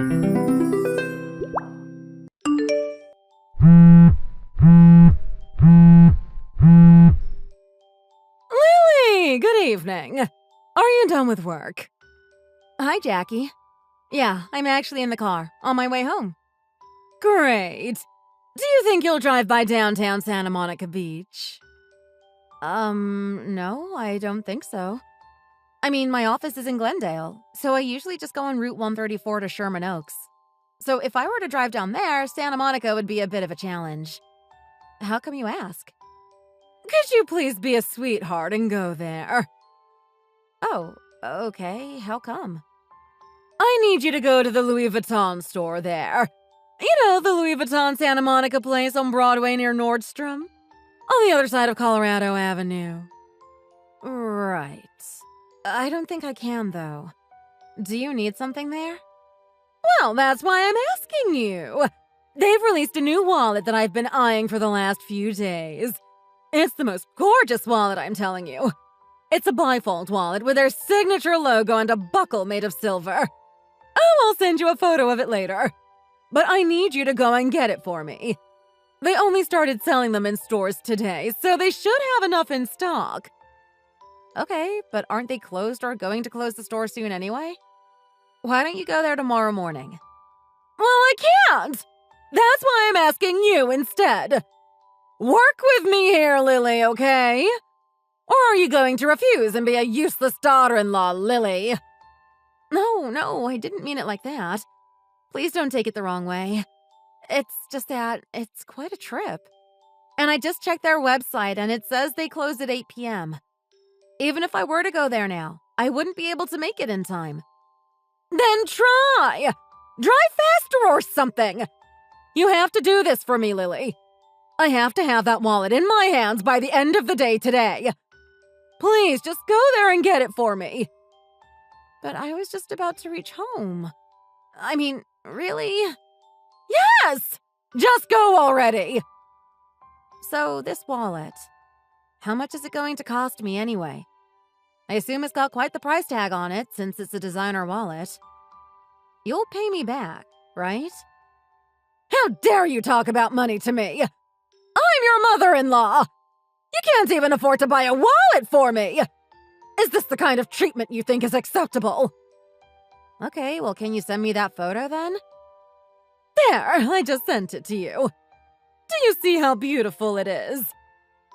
Lily, good evening. Are you done with work? Hi, Jackie. Yeah, I'm actually in the car, on my way home. Great. Do you think you'll drive by downtown Santa Monica Beach? No, I don't think so. I mean, my office is in Glendale, so I usually just go on Route 134 to Sherman Oaks. So if I were to drive down there, Santa Monica would be a bit of a challenge. How come you ask? Could you please be a sweetheart and go there? Oh, okay, how come? I need you to go to the Louis Vuitton store there. You know, the Louis Vuitton Santa Monica place on Broadway near Nordstrom? On the other side of Colorado Avenue. Right. I don't think I can, though. Do you need something there? Well, that's why I'm asking you. They've released a new wallet that I've been eyeing for the last few days. It's the most gorgeous wallet, I'm telling you. It's a bifold wallet with their signature logo and a buckle made of silver. I'll send you a photo of it later. But I need you to go and get it for me. They only started selling them in stores today, so they should have enough in stock. Okay, but aren't they closed or going to close the store soon anyway? Why don't you go there tomorrow morning? Well, I can't! That's why I'm asking you instead. Work with me here, Lily, okay? Or are you going to refuse and be a useless daughter-in-law, Lily? No, I didn't mean it like that. Please don't take it the wrong way. It's just that it's quite a trip. And I just checked their website and it says they close at 8 p.m. Even if I were to go there now, I wouldn't be able to make it in time. Then try! Drive faster or something! You have to do this for me, Lily. I have to have that wallet in my hands by the end of the day today. Please, just go there and get it for me. But I was just about to reach home. I mean, really? Yes! Just go already! So, this wallet, how much is it going to cost me anyway? I assume it's got quite the price tag on it since it's a designer wallet. You'll pay me back, right? How dare you talk about money to me? I'm your mother-in-law! You can't even afford to buy a wallet for me! Is this the kind of treatment you think is acceptable? Okay, well, can you send me that photo then? There, I just sent it to you. Do you see how beautiful it is?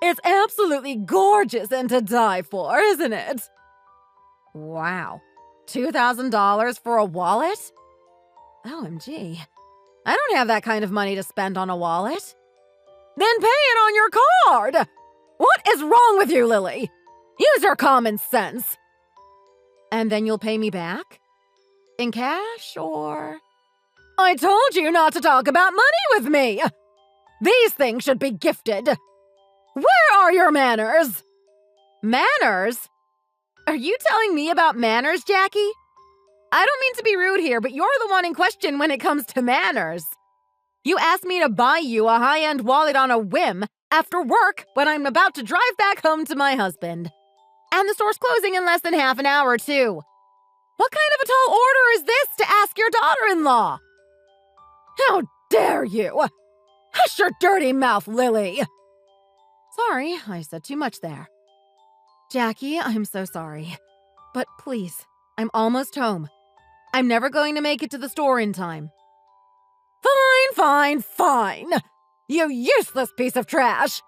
It's absolutely gorgeous and to die for, isn't it? Wow. $2,000 for a wallet? OMG. I don't have that kind of money to spend on a wallet. Then pay it on your card! What is wrong with you, Lily? Use your common sense. And then you'll pay me back? In cash, or...? I told you not to talk about money with me! These things should be gifted. Where are your manners? Manners? Are you telling me about manners, Jackie? I don't mean to be rude here, but you're the one in question when it comes to manners. You asked me to buy you a high-end wallet on a whim after work when I'm about to drive back home to my husband. And the store's closing in less than half an hour, too. What kind of a tall order is this to ask your daughter-in-law? How dare you! Hush your dirty mouth, Lily! Sorry, I said too much there. Jackie, I'm so sorry. But please, I'm almost home. I'm never going to make it to the store in time. Fine! You useless piece of trash!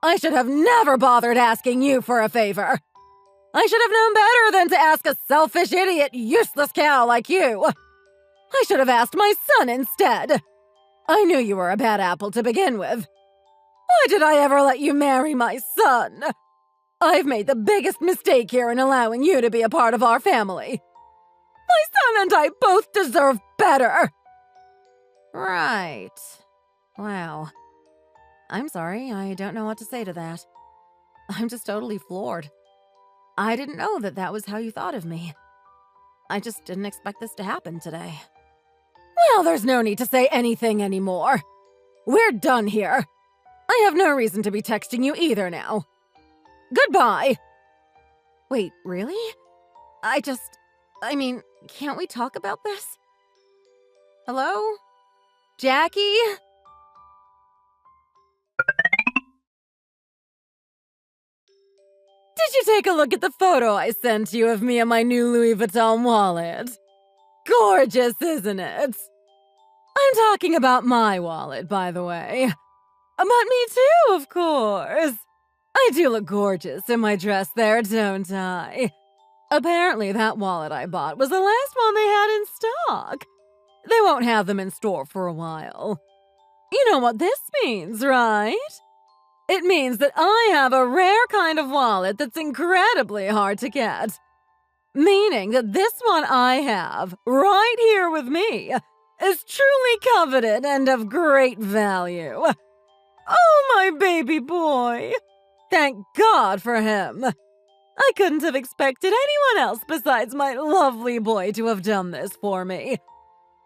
I should have never bothered asking you for a favor. I should have known better than to ask a selfish idiot, useless cow like you. I should have asked my son instead. I knew you were a bad apple to begin with. Why did I ever let you marry my son? I've made the biggest mistake here in allowing you to be a part of our family. My son and I both deserve better. Right. Wow. I'm sorry, I don't know what to say to that. I'm just totally floored. I didn't know that was how you thought of me. I just didn't expect this to happen today. Well, there's no need to say anything anymore. We're done here. I have no reason to be texting you either now. Goodbye. Wait, really? I mean, can't we talk about this? Hello? Jackie? Did you take a look at the photo I sent you of me and my new Louis Vuitton wallet? Gorgeous, isn't it? I'm talking about my wallet, by the way. But me too, of course. I do look gorgeous in my dress there, don't I? Apparently that wallet I bought was the last one they had in stock. They won't have them in store for a while. You know what this means, right? It means that I have a rare kind of wallet that's incredibly hard to get. Meaning that this one I have, right here with me, is truly coveted and of great value. Oh, my baby boy! Thank God for him! I couldn't have expected anyone else besides my lovely boy to have done this for me.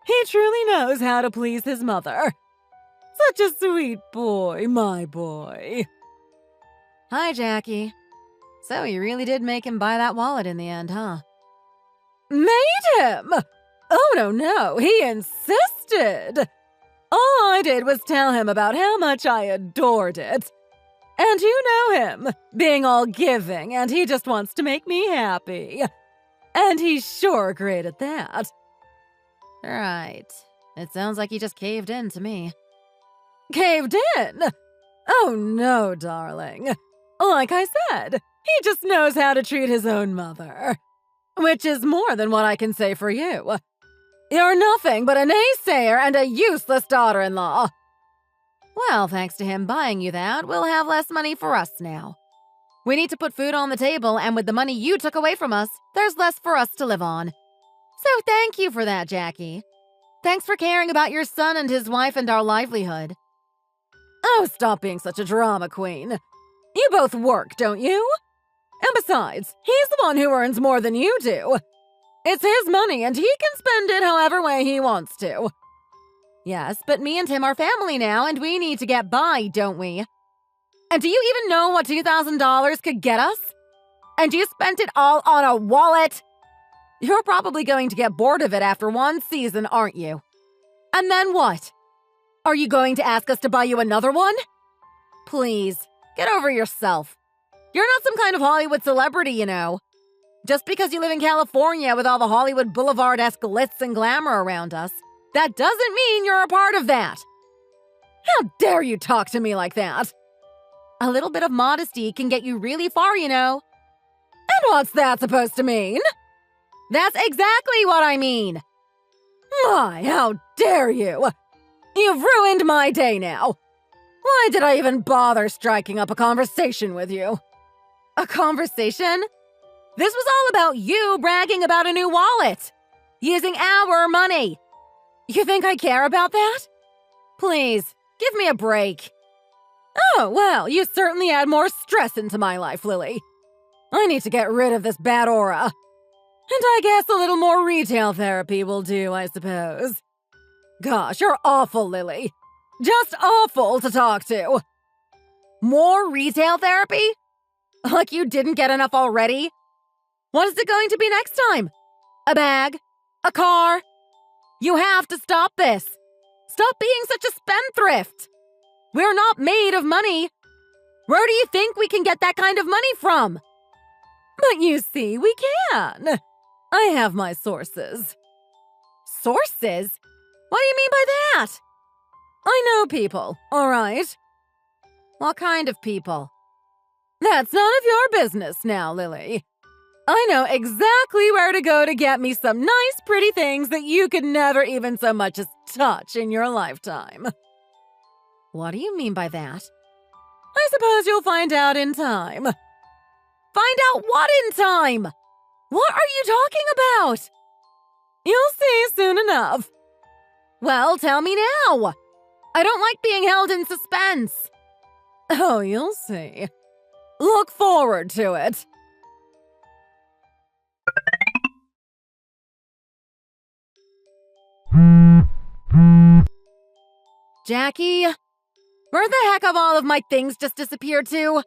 He truly knows how to please his mother. Such a sweet boy, my boy. Hi, Jackie. So you really did make him buy that wallet in the end, huh? Made him? Oh, no, he insisted. All I did was tell him about how much I adored it. And you know him, being all giving, and he just wants to make me happy. And he's sure great at that. Right. It sounds like he just caved in to me. Caved in? Oh, no, darling. Like I said, he just knows how to treat his own mother. Which is more than what I can say for you. You're nothing but a naysayer and a useless daughter-in-law. Well, thanks to him buying you that, we'll have less money for us now. We need to put food on the table, and with the money you took away from us, there's less for us to live on. So thank you for that, Jackie. Thanks for caring about your son and his wife and our livelihood. Oh, stop being such a drama queen. You both work, don't you? And besides, he's the one who earns more than you do. It's his money, and he can spend it however way he wants to. Yes, but me and him are family now, and we need to get by, don't we? And do you even know what $2,000 could get us? And you spent it all on a wallet? You're probably going to get bored of it after one season, aren't you? And then what? Are you going to ask us to buy you another one? Please, get over yourself. You're not some kind of Hollywood celebrity, you know. Just because you live in California with all the Hollywood Boulevard-esque glitz and glamour around us, that doesn't mean you're a part of that. How dare you talk to me like that? A little bit of modesty can get you really far, you know. And what's that supposed to mean? That's exactly what I mean. My, how dare you! You've ruined my day now. Why did I even bother striking up a conversation with you? A conversation? This was all about you bragging about a new wallet. Using our money. You think I care about that? Please, give me a break. Oh, well, you certainly add more stress into my life, Lily. I need to get rid of this bad aura. And I guess a little more retail therapy will do, I suppose. Gosh, you're awful, Lily. Just awful to talk to. More retail therapy? Like you didn't get enough already? What is it going to be next time? A bag? A car? You have to stop this. Stop being such a spendthrift. We're not made of money. Where do you think we can get that kind of money from? But you see, we can. I have my sources. Sources? What do you mean by that? I know people, all right? What kind of people? That's none of your business now, Lily. I know exactly where to go to get me some nice, pretty things that you could never even so much as touch in your lifetime. What do you mean by that? I suppose you'll find out in time. Find out what in time? What are you talking about? You'll see soon enough. Well, tell me now. I don't like being held in suspense. Oh, you'll see. Look forward to it. Jackie, where the heck have all of my things just disappeared to?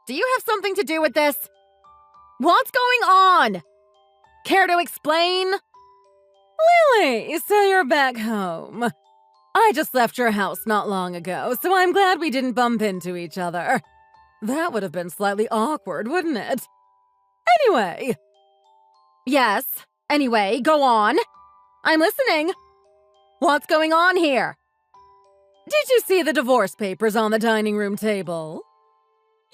Do you have something to do with this? What's going on? Care to explain? Lily, so you're back home. I just left your house not long ago, so I'm glad we didn't bump into each other. That would have been slightly awkward, wouldn't it? Anyway. Yes, anyway, go on. I'm listening. What's going on here? Did you see the divorce papers on the dining room table?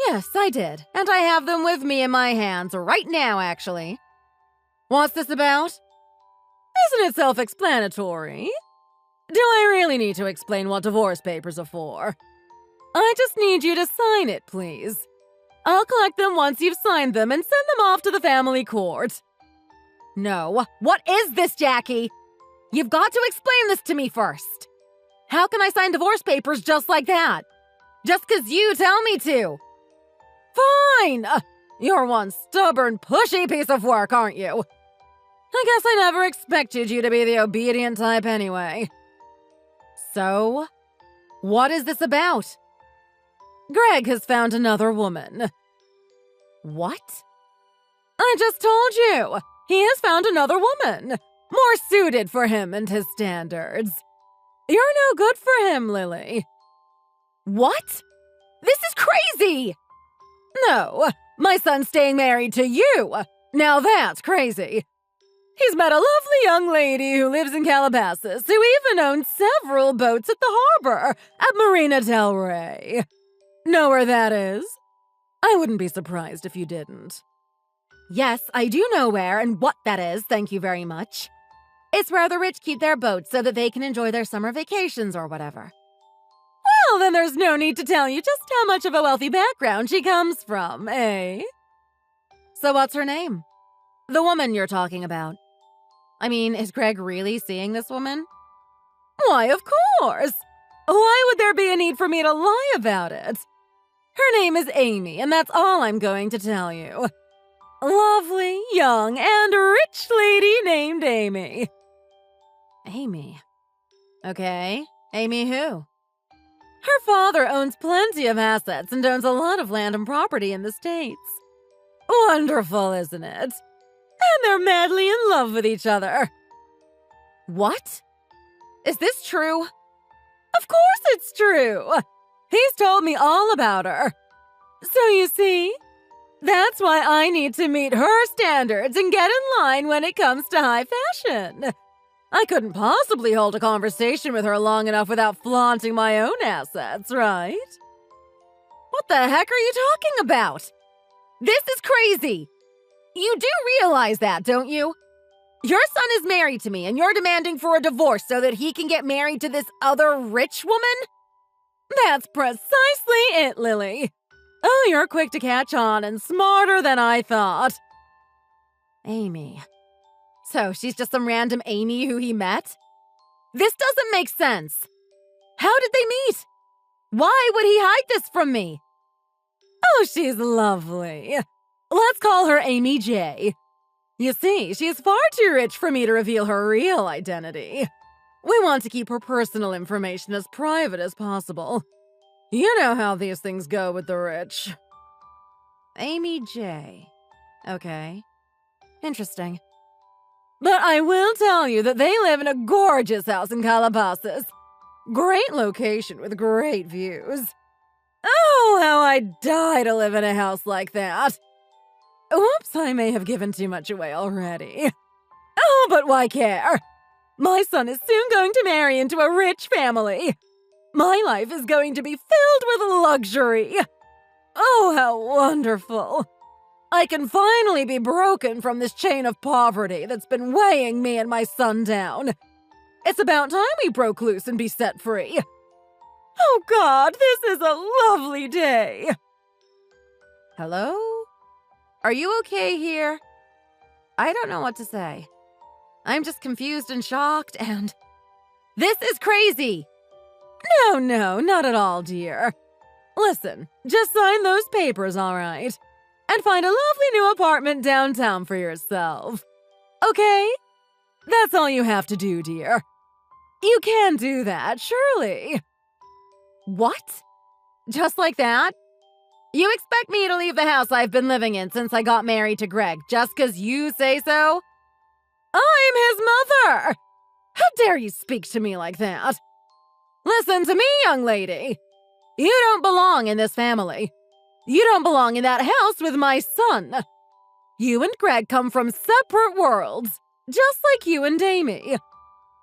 Yes, I did, and I have them with me in my hands right now, actually. What's this about? Isn't it self-explanatory? Do I really need to explain what divorce papers are for? I just need you to sign it, please. I'll collect them once you've signed them and send them off to the family court. No. What is this, Jackie? You've got to explain this to me first. How can I sign divorce papers just like that? Just 'cause you tell me to. Fine! You're one stubborn, pushy piece of work, aren't you? I guess I never expected you to be the obedient type anyway. So, what is this about? Greg has found another woman. What? I just told you! He has found another woman, more suited for him and his standards. You're no good for him, Lily. What? This is crazy! No, my son's staying married to you. Now that's crazy. He's met a lovely young lady who lives in Calabasas, who even owns several boats at the harbor at Marina del Rey. Know where that is? I wouldn't be surprised if you didn't. Yes, I do know where and what that is, thank you very much. It's where the rich keep their boats so that they can enjoy their summer vacations or whatever. Well, then there's no need to tell you just how much of a wealthy background she comes from, eh? So what's her name? The woman you're talking about. I mean, is Greg really seeing this woman? Why, of course! Why would there be a need for me to lie about it? Her name is Amy, and that's all I'm going to tell you. Lovely, young, and rich lady named Amy. Amy? Okay, Amy who? Her father owns plenty of assets and owns a lot of land and property in the States. Wonderful, isn't it? And they're madly in love with each other. What? Is this true? Of course it's true. He's told me all about her. So you see, that's why I need to meet her standards and get in line when it comes to high fashion. I couldn't possibly hold a conversation with her long enough without flaunting my own assets, right? What the heck are you talking about? This is crazy. You do realize that, don't you? Your son is married to me, and you're demanding for a divorce so that he can get married to this other rich woman? That's precisely it, Lily. Oh, you're quick to catch on and smarter than I thought. Amy. So she's just some random Amy who he met? This doesn't make sense. How did they meet? Why would he hide this from me? Oh, she's lovely. Let's call her Amy J. You see, she's far too rich for me to reveal her real identity. We want to keep her personal information as private as possible. You know how these things go with the rich. Amy J. Okay. Interesting. But I will tell you that they live in a gorgeous house in Calabasas. Great location with great views. Oh, how I'd die to live in a house like that. Whoops, I may have given too much away already. Oh, but why care? My son is soon going to marry into a rich family. My life is going to be filled with luxury. Oh, how wonderful. I can finally be broken from this chain of poverty that's been weighing me and my son down. It's about time we broke loose and be set free. Oh, God, this is a lovely day. Hello? Are you okay here? I don't know what to say. I'm just confused and shocked and... This is crazy! No, not at all, dear. Listen, just sign those papers, all right? And find a lovely new apartment downtown for yourself. Okay? That's all you have to do, dear. You can do that, surely. What? Just like that? You expect me to leave the house I've been living in since I got married to Greg just 'cause you say so? I'm his mother! How dare you speak to me like that? Listen to me, young lady. You don't belong in this family. You don't belong in that house with my son. You and Greg come from separate worlds, just like you and Amy.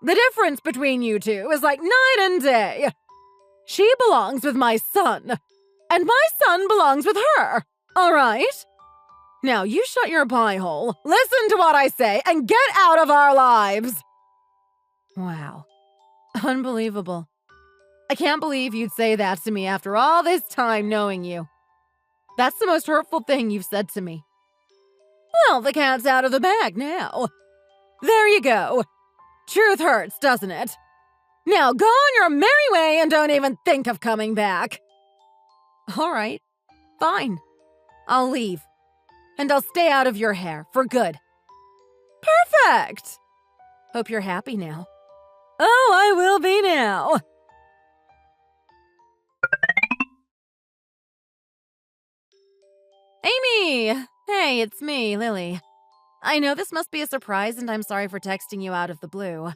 The difference between you two is like night and day. She belongs with my son, and my son belongs with her, all right? Now you shut your pie hole, listen to what I say, and get out of our lives! Wow. Unbelievable. I can't believe you'd say that to me after all this time knowing you. That's the most hurtful thing you've said to me. Well, the cat's out of the bag now. There you go. Truth hurts, doesn't it? Now go on your merry way and don't even think of coming back. All right, fine. I'll leave. And I'll stay out of your hair for good. Perfect! Hope you're happy now. Oh, I will be now. Amy! Hey, it's me, Lily. I know this must be a surprise and I'm sorry for texting you out of the blue.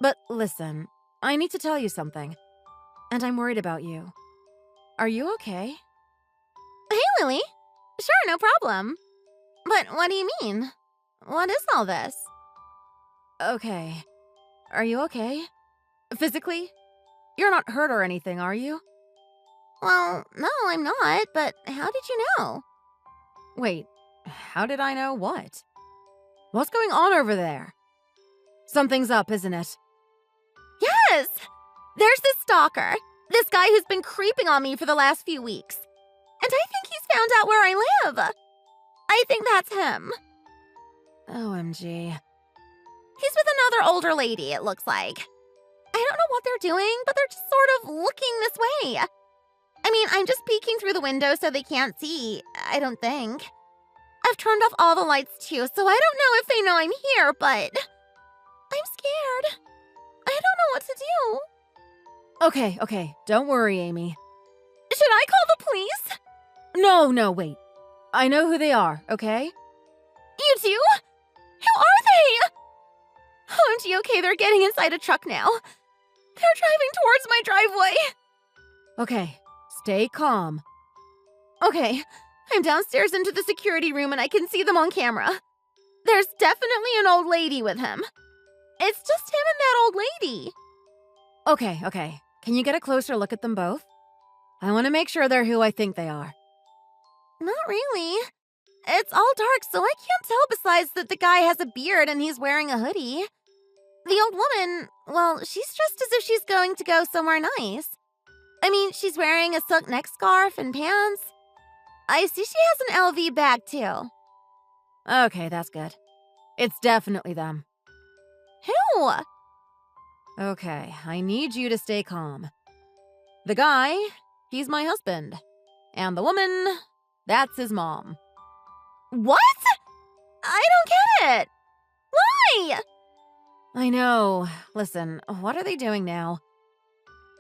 But listen, I need to tell you something. And I'm worried about you. Are you okay? Hey, Lily. Sure, no problem. But what do you mean? What is all this? Okay. Are you okay? Physically? You're not hurt or anything, are you? Well, no, I'm not, but how did you know? Wait, how did I know what? What's going on over there? Something's up, isn't it? Yes! There's this stalker. This guy who's been creeping on me for the last few weeks. And I think he's found out where I live. I think that's him. OMG. He's with another older lady, it looks like. I don't know what they're doing, but they're just sort of looking this way. I mean, I'm just peeking through the window so they can't see, I don't think. I've turned off all the lights too, so I don't know if they know I'm here, but I'm scared. I don't know what to do. Okay, don't worry, Amy. Should I call the police? No, wait. I know who they are, okay? You do? Who are they? OMG, okay, they're getting inside a truck now. They're driving towards my driveway. Okay, stay calm. Okay, I'm downstairs into the security room and I can see them on camera. There's definitely an old lady with him. It's just him and that old lady. Okay. Can you get a closer look at them both? I want to make sure they're who I think they are. Not really. It's all dark, so I can't tell besides that the guy has a beard and he's wearing a hoodie. The old woman, well, she's dressed as if she's going to go somewhere nice. I mean, she's wearing a silk neck scarf and pants. I see she has an LV bag, too. Okay, that's good. It's definitely them. Who? Okay, I need you to stay calm. The guy, he's my husband. And the woman, that's his mom. What? I don't get it. Why? I know. Listen, what are they doing now?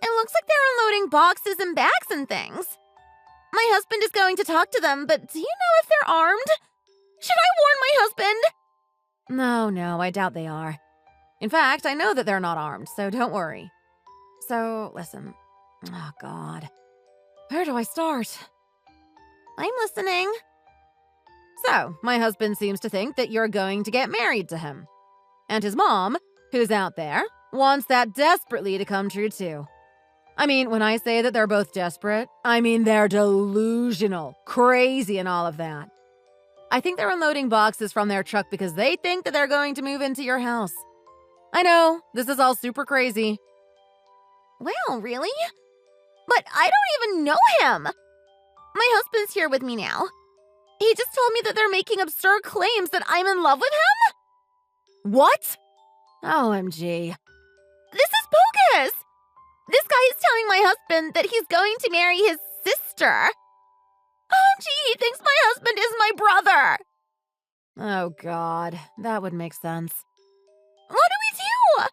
It looks like they're unloading boxes and bags and things. My husband is going to talk to them, but do you know if they're armed? Should I warn my husband? No, I doubt they are. In fact, I know that they're not armed, so don't worry. So, listen. Oh, God. Where do I start? I'm listening. So, my husband seems to think that you're going to get married to him. And his mom, who's out there, wants that desperately to come true, too. I mean, when I say that they're both desperate, I mean they're delusional, crazy, and all of that. I think they're unloading boxes from their truck because they think that they're going to move into your house. I know, this is all super crazy. Wow, really? But I don't even know him. My husband's here with me now. He just told me that they're making absurd claims that I'm in love with him? What? OMG. This is bogus! This guy is telling my husband that he's going to marry his sister. OMG, he thinks my husband is my brother! Oh, God. That would make sense. What do we do?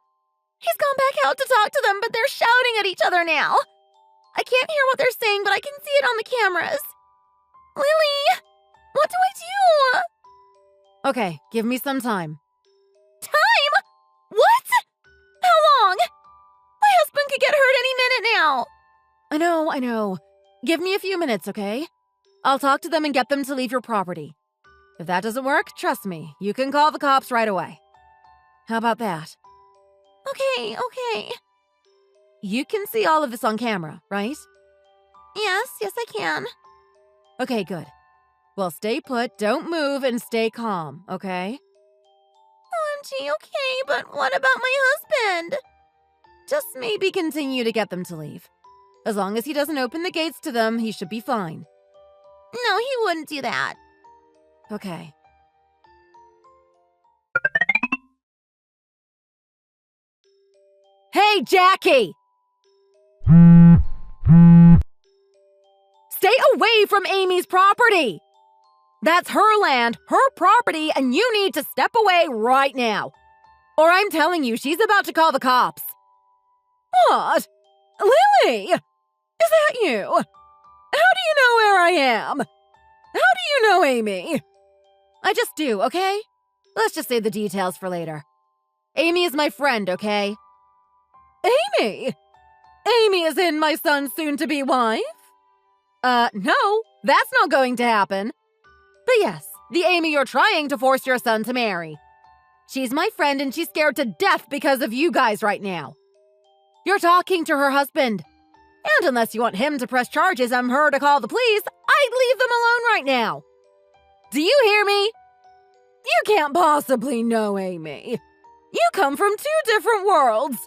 He's gone back out to talk to them, but they're shouting at each other now. I can't hear what they're saying, but I can see it on the cameras. Lily, what do I do? Okay, give me some time. Time? now. I know. Give me a few minutes, okay? I'll talk to them and get them to leave your property. If that doesn't work, trust me, you can call the cops right away. How about that? Okay. You can see all of this on camera, right? Yes, I can. Okay, good. Well, stay put, don't move, and stay calm, okay? OMG, okay, but what about my husband? Just maybe continue to get them to leave. As long as he doesn't open the gates to them, he should be fine. No, he wouldn't do that. Okay. Hey, Jackie! Stay away from Amy's property! That's her land, her property, and you need to step away right now. Or I'm telling you, she's about to call the cops. What? Lily! Is that you? How do you know where I am? How do you know Amy? I just do, okay? Let's just save the details for later. Amy is my friend, okay? Amy? Amy is in my son's soon-to-be wife? No, that's not going to happen. But yes, the Amy you're trying to force your son to marry. She's my friend and she's scared to death because of you guys right now. You're talking to her husband. And unless you want him to press charges and her to call the police, I'd leave them alone right now. Do you hear me? You can't possibly know Amy. You come from two different worlds.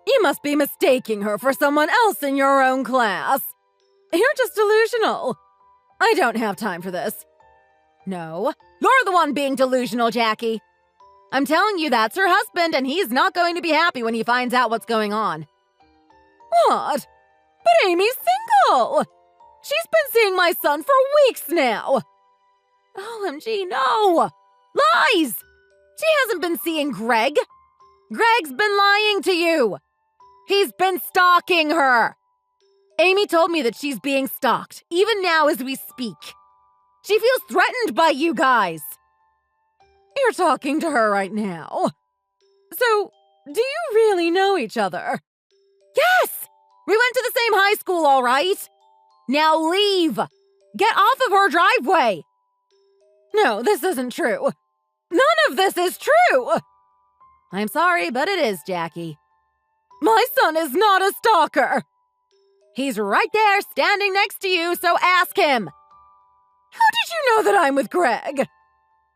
You must be mistaking her for someone else in your own class. You're just delusional. I don't have time for this. No, you're the one being delusional, Jackie. I'm telling you that's her husband and he's not going to be happy when he finds out what's going on. What? But Amy's single! She's been seeing my son for weeks now! OMG, no! Lies! She hasn't been seeing Greg! Greg's been lying to you! He's been stalking her! Amy told me that she's being stalked, even now as we speak. She feels threatened by you guys! You're talking to her right now. So, do you really know each other? Yes! We went to the same high school, all right? Now leave! Get off of her driveway! No, this isn't true. None of this is true! I'm sorry, but it is, Jackie. My son is not a stalker! He's right there, standing next to you, so ask him! How did you know that I'm with Greg?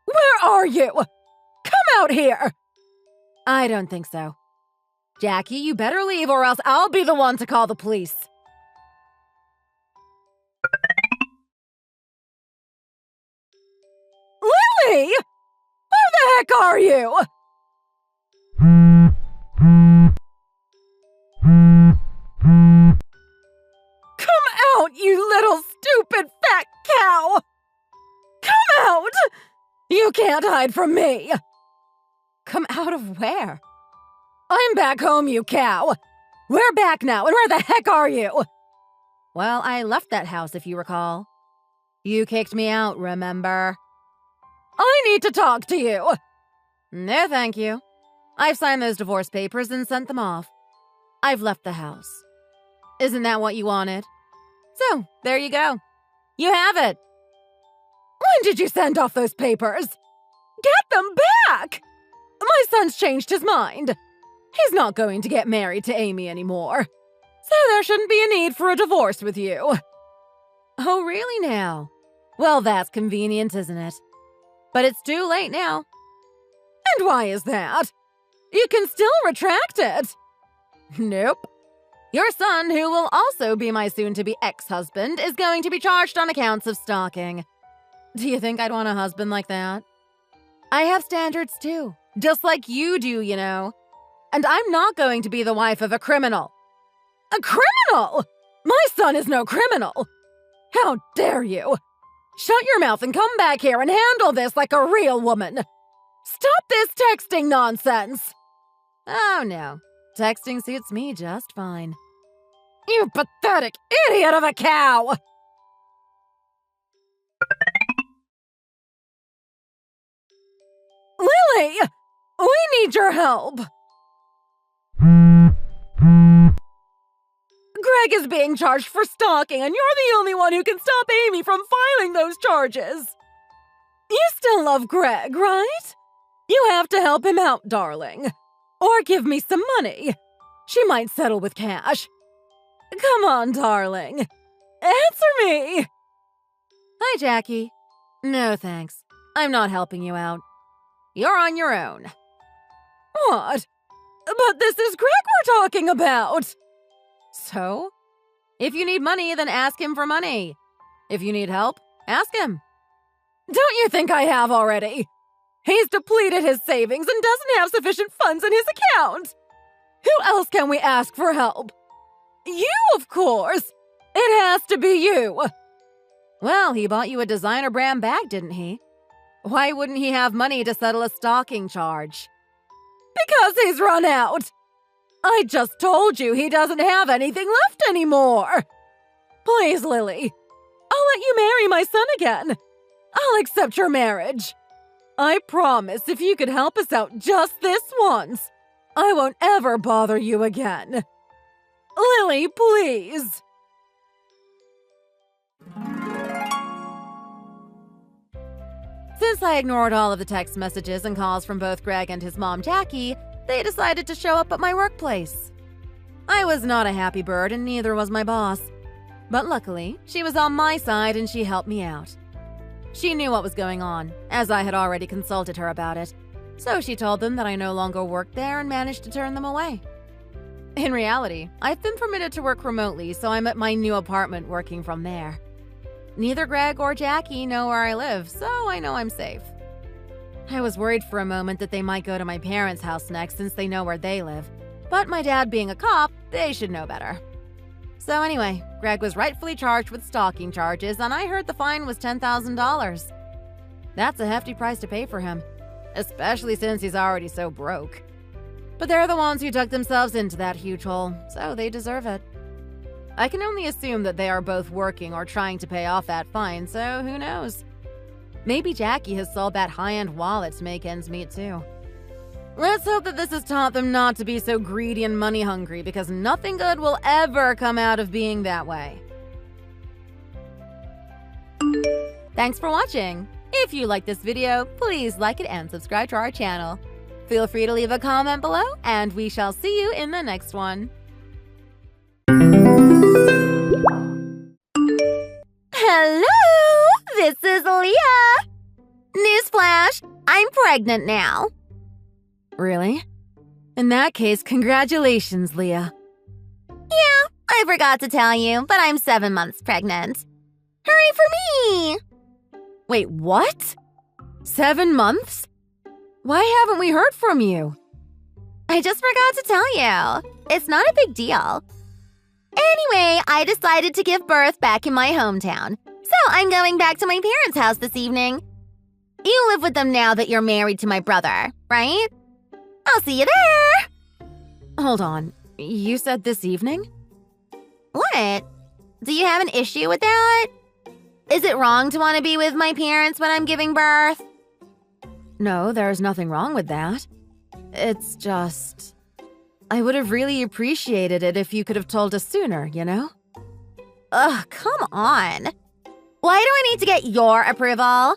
Where are you? Come out here! I don't think so. Jackie, you better leave or else I'll be the one to call the police. Lily! Where the heck are you? Come out, you little stupid fat cow! Come out! You can't hide from me! Come out of where? I'm back home, you cow! We're back now, and where the heck are you? Well, I left that house, if you recall. You kicked me out, remember? I need to talk to you! No, thank you. I've signed those divorce papers and sent them off. I've left the house. Isn't that what you wanted? So, there you go. You have it. When did you send off those papers? Get them back! My son's changed his mind. He's not going to get married to Amy anymore. So there shouldn't be a need for a divorce with you. Oh, really now? Well, that's convenient, isn't it? But it's too late now. And why is that? You can still retract it. Nope. Your son, who will also be my soon-to-be ex-husband, is going to be charged on accounts of stalking. Do you think I'd want a husband like that? I have standards too, just like you do, you know. And I'm not going to be the wife of a criminal. A criminal? My son is no criminal. How dare you? Shut your mouth and come back here and handle this like a real woman. Stop this texting nonsense. Oh no, texting suits me just fine. You pathetic idiot of a cow! Lily! We need your help! Greg is being charged for stalking, and you're the only one who can stop Amy from filing those charges. You still love Greg, right? You have to help him out, darling. Or give me some money. She might settle with cash. Come on, darling. Answer me! Hi, Jackie. No, thanks. I'm not helping you out. You're on your own. What? But this is Greg we're talking about! So? If you need money, then ask him for money. If you need help, ask him. Don't you think I have already? He's depleted his savings and doesn't have sufficient funds in his account. Who else can we ask for help? You, of course. It has to be you. Well, he bought you a designer brand bag, didn't he? Why wouldn't he have money to settle a stalking charge? Because he's run out. I just told you he doesn't have anything left anymore. Please, Lily. I'll let you marry my son again. I'll accept your marriage. I promise if you could help us out just this once, I won't ever bother you again. Lily, please. Since I ignored all of the text messages and calls from both Greg and his mom, Jackie, they decided to show up at my workplace. I was not a happy bird, and neither was my boss. But luckily, she was on my side and she helped me out. She knew what was going on, as I had already consulted her about it, so she told them that I no longer worked there and managed to turn them away. In reality, I've been permitted to work remotely, so I'm at my new apartment working from there. Neither Greg or Jackie know where I live, so I know I'm safe. I was worried for a moment that they might go to my parents' house next since they know where they live, but my dad being a cop, they should know better. So anyway, Greg was rightfully charged with stalking charges, and I heard the fine was $10,000. That's a hefty price to pay for him, especially since he's already so broke. But they're the ones who dug themselves into that huge hole, so they deserve it. I can only assume that they are both working or trying to pay off that fine, so who knows? Maybe Jackie has sold that high-end wallet to make ends meet too. Let's hope that this has taught them not to be so greedy and money-hungry, because nothing good will ever come out of being that way. Thanks for watching! If you like this video, please like it and subscribe to our channel. Feel free to leave a comment below, and we shall see you in the next one. Hello! This is Leah! Newsflash! I'm pregnant now. Really? In that case, congratulations, Leah. Yeah, I forgot to tell you, but I'm 7 months pregnant. Hooray for me! Wait, what? 7 months? Why haven't we heard from you? I just forgot to tell you. It's not a big deal. Anyway, I decided to give birth back in my hometown, so I'm going back to my parents' house this evening. You live with them now that you're married to my brother, right? I'll see you there! Hold on, you said this evening? What? Do you have an issue with that? Is it wrong to want to be with my parents when I'm giving birth? No, there's nothing wrong with that. It's just... I would have really appreciated it if you could have told us sooner, you know? Ugh, come on. Why do I need to get your approval?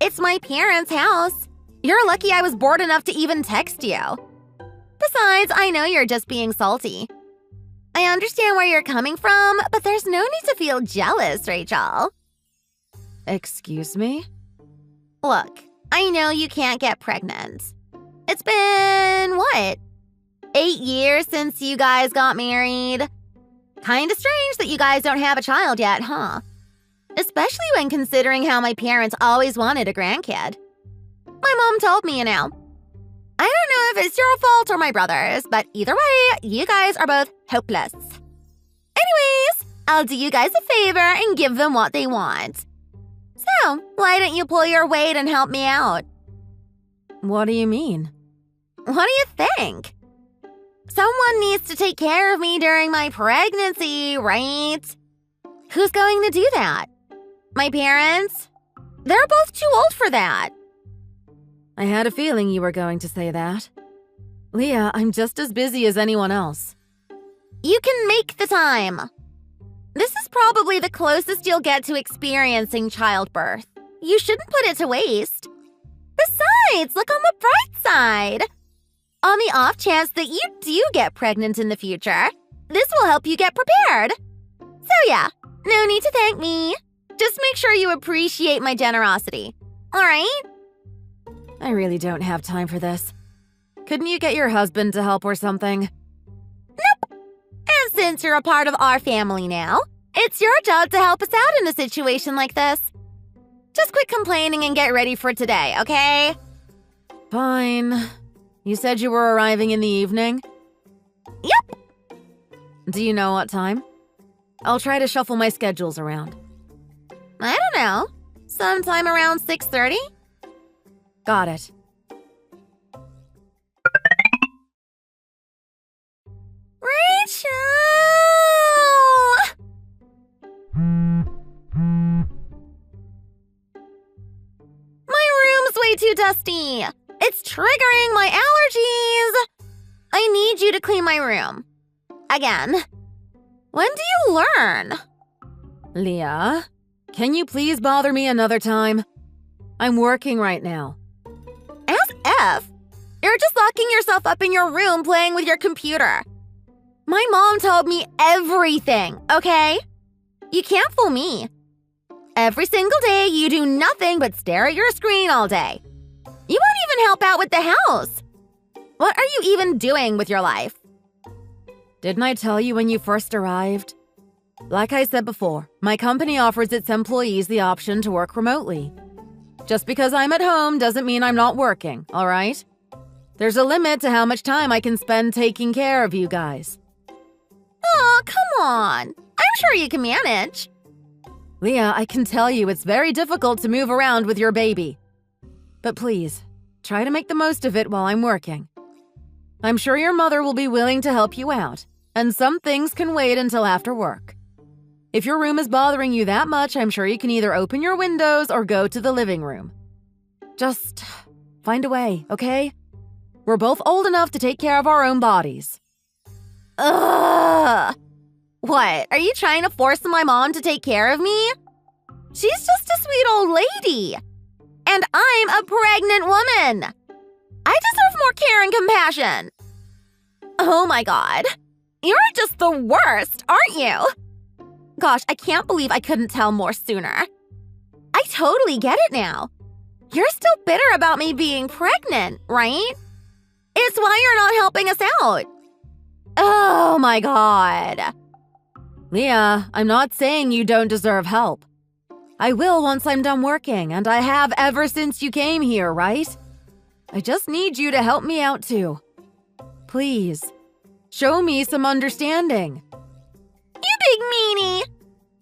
It's my parents' house. You're lucky I was bored enough to even text you. Besides, I know you're just being salty. I understand where you're coming from, but there's no need to feel jealous, Rachel. Excuse me? Look, I know you can't get pregnant. It's been, what, 8 years since you guys got married? Kinda strange that you guys don't have a child yet, huh? Especially when considering how my parents always wanted a grandkid. My mom told me, you know. I don't know if it's your fault or my brother's, but either way, you guys are both hopeless. Anyways, I'll do you guys a favor and give them what they want. So, why don't you pull your weight and help me out? What do you mean? What do you think? Someone needs to take care of me during my pregnancy, right? Who's going to do that? My parents? They're both too old for that. I had a feeling you were going to say that. Leah, I'm just as busy as anyone else. You can make the time. This is probably the closest you'll get to experiencing childbirth. You shouldn't put it to waste. Besides, look on the bright side. On the off chance that you do get pregnant in the future, this will help you get prepared. So yeah, no need to thank me. Just make sure you appreciate my generosity. All right? I really don't have time for this. Couldn't you get your husband to help or something? Nope. And since you're a part of our family now, it's your job to help us out in a situation like this. Just quit complaining and get ready for today, okay? Fine. You said you were arriving in the evening? Yep. Do you know what time? I'll try to shuffle my schedules around. I don't know. Sometime around 6:30? Got it. Rachel! My room's way too dusty. It's triggering my allergies. I need you to clean my room. Again. When do you learn? Leah, can you please bother me another time? I'm working right now. As if. You're just locking yourself up in your room playing with your computer. My mom told me everything, okay? You can't fool me. Every single day, you do nothing but stare at your screen all day. You won't even help out with the house. What are you even doing with your life? Didn't I tell you when you first arrived? Like I said before, my company offers its employees the option to work remotely. Just because I'm at home doesn't mean I'm not working, all right? There's a limit to how much time I can spend taking care of you guys. Oh, come on. I'm sure you can manage. Leah, I can tell you it's very difficult to move around with your baby. But please, try to make the most of it while I'm working. I'm sure your mother will be willing to help you out, and some things can wait until after work. If your room is bothering you that much, I'm sure you can either open your windows or go to the living room. Just find a way, okay? We're both old enough to take care of our own bodies. Ugh! What, are you trying to force my mom to take care of me? She's just a sweet old lady. And I'm a pregnant woman. I deserve more care and compassion. Oh my god. You're just the worst, aren't you? Gosh, I can't believe I couldn't tell more sooner. I totally get it now. You're still bitter about me being pregnant, right? It's why you're not helping us out. Oh my god. Leah, I'm not saying you don't deserve help. I will once I'm done working, and I have ever since you came here, right? I just need you to help me out too. Please, show me some understanding. You big meanie!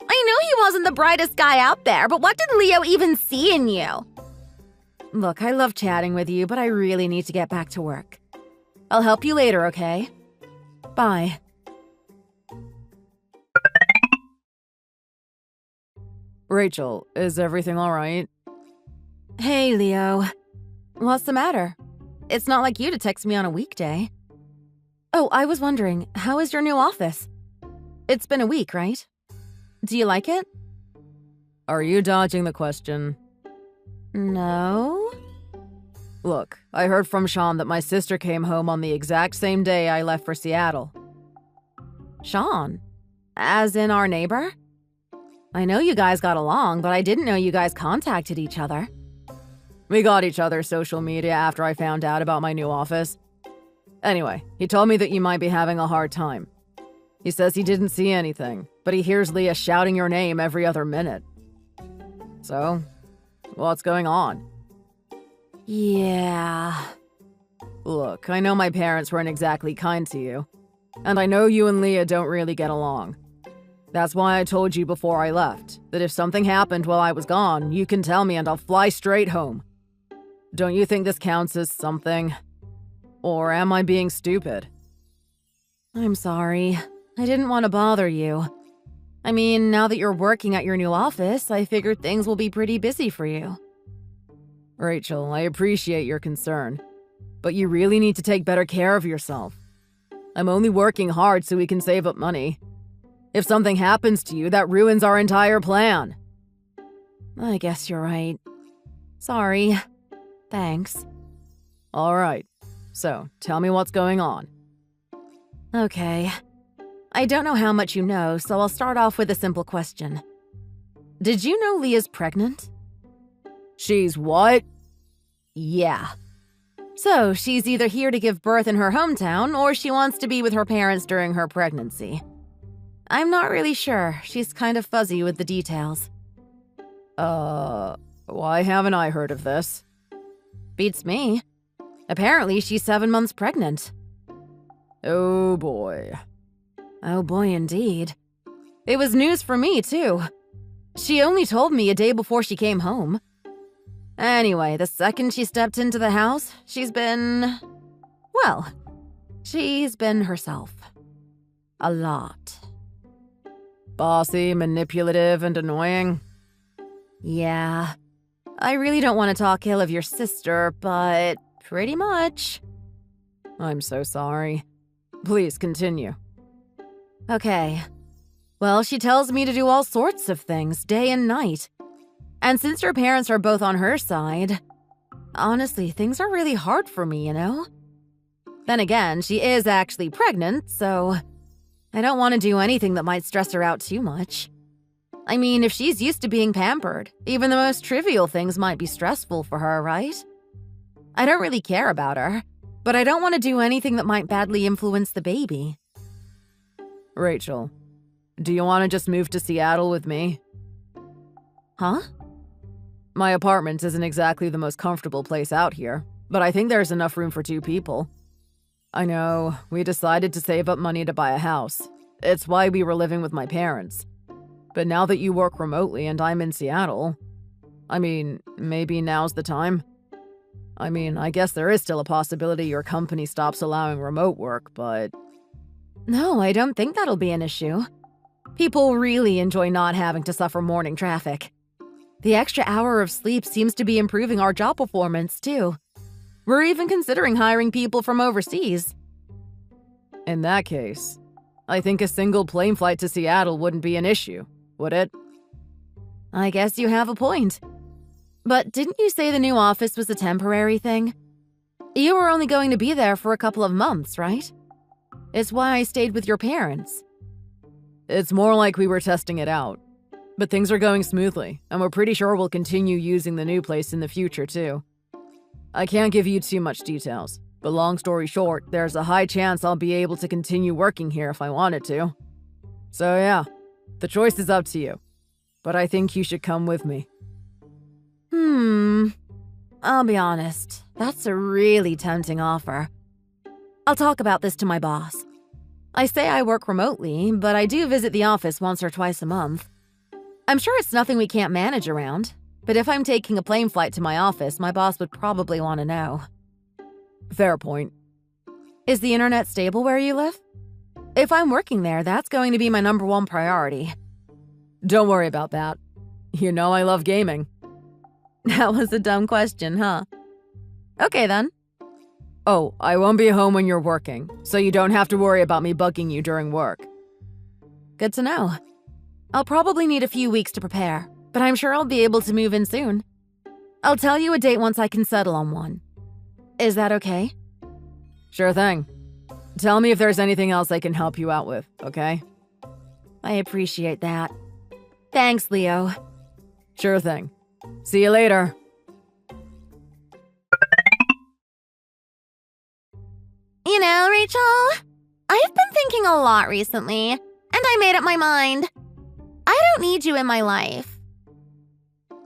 I know he wasn't the brightest guy out there, but what did Leo even see in you? Look, I love chatting with you, but I really need to get back to work. I'll help you later, okay? Bye. Rachel, is everything all right? Hey, Leo. What's the matter? It's not like you to text me on a weekday. Oh, I was wondering, how is your new office? It's been a week, right? Do you like it? Are you dodging the question? No. Look, I heard from Sean that my sister came home on the exact same day I left for Seattle. Sean? As in our neighbor? I know you guys got along, but I didn't know you guys contacted each other. We got each other's social media after I found out about my new office. Anyway, he told me that you might be having a hard time. He says he didn't see anything, but he hears Leah shouting your name every other minute. So, what's going on? Yeah. Look, I know my parents weren't exactly kind to you, and I know you and Leah don't really get along. That's why I told you before I left, that if something happened while I was gone, you can tell me and I'll fly straight home. Don't you think this counts as something? Or am I being stupid? I'm sorry. I didn't want to bother you. I mean, now that you're working at your new office, I figured things will be pretty busy for you. Rachel, I appreciate your concern, but you really need to take better care of yourself. I'm only working hard so we can save up money. If something happens to you, that ruins our entire plan. I guess you're right. Sorry. Thanks. All right. So, tell me what's going on. Okay. I don't know how much you know, so I'll start off with a simple question. Did you know Leah's pregnant? She's what? Yeah. So, she's either here to give birth in her hometown, or she wants to be with her parents during her pregnancy. I'm not really sure. She's kind of fuzzy with the details. Why haven't I heard of this? Beats me. Apparently, she's 7 months pregnant. Oh boy. Oh boy, indeed. It was news for me, too. She only told me a day before she came home. Anyway, the second she stepped into the house, she's been herself. A lot. Bossy, manipulative, and annoying. Yeah. I really don't want to talk ill of your sister, but pretty much. I'm so sorry. Please continue. Okay. Well, she tells me to do all sorts of things, day and night. And since her parents are both on her side, honestly, things are really hard for me, you know? Then again, she is actually pregnant, so I don't want to do anything that might stress her out too much. I mean, if she's used to being pampered, even the most trivial things might be stressful for her, right? I don't really care about her, but I don't want to do anything that might badly influence the baby. Rachel, do you want to just move to Seattle with me? Huh? My apartment isn't exactly the most comfortable place out here, but I think there's enough room for 2 people. I know, we decided to save up money to buy a house. It's why we were living with my parents. But now that you work remotely and I'm in Seattle, I mean, maybe now's the time. I mean, I guess there is still a possibility your company stops allowing remote work, but... No, I don't think that'll be an issue. People really enjoy not having to suffer morning traffic. The extra hour of sleep seems to be improving our job performance, too. We're even considering hiring people from overseas. In that case, I think a single plane flight to Seattle wouldn't be an issue, would it? I guess you have a point. But didn't you say the new office was a temporary thing? You were only going to be there for a couple of months, right? It's why I stayed with your parents. It's more like we were testing it out. But things are going smoothly, and we're pretty sure we'll continue using the new place in the future, too. I can't give you too much details, but long story short, there's a high chance I'll be able to continue working here if I wanted to. So yeah, the choice is up to you. But I think you should come with me. I'll be honest, that's a really tempting offer. I'll talk about this to my boss. I say I work remotely, but I do visit the office once or twice a month. I'm sure it's nothing we can't manage around, but if I'm taking a plane flight to my office, my boss would probably want to know. Fair point. Is the internet stable where you live? If I'm working there, that's going to be my #1 priority. Don't worry about that. You know I love gaming. That was a dumb question, huh? Okay then. Oh, I won't be home when you're working, so you don't have to worry about me bugging you during work. Good to know. I'll probably need a few weeks to prepare, but I'm sure I'll be able to move in soon. I'll tell you a date once I can settle on one. Is that okay? Sure thing. Tell me if there's anything else I can help you out with, okay? I appreciate that. Thanks, Leo. Sure thing. See you later. You know, Rachel, I've been thinking a lot recently, and I made up my mind. I don't need you in my life.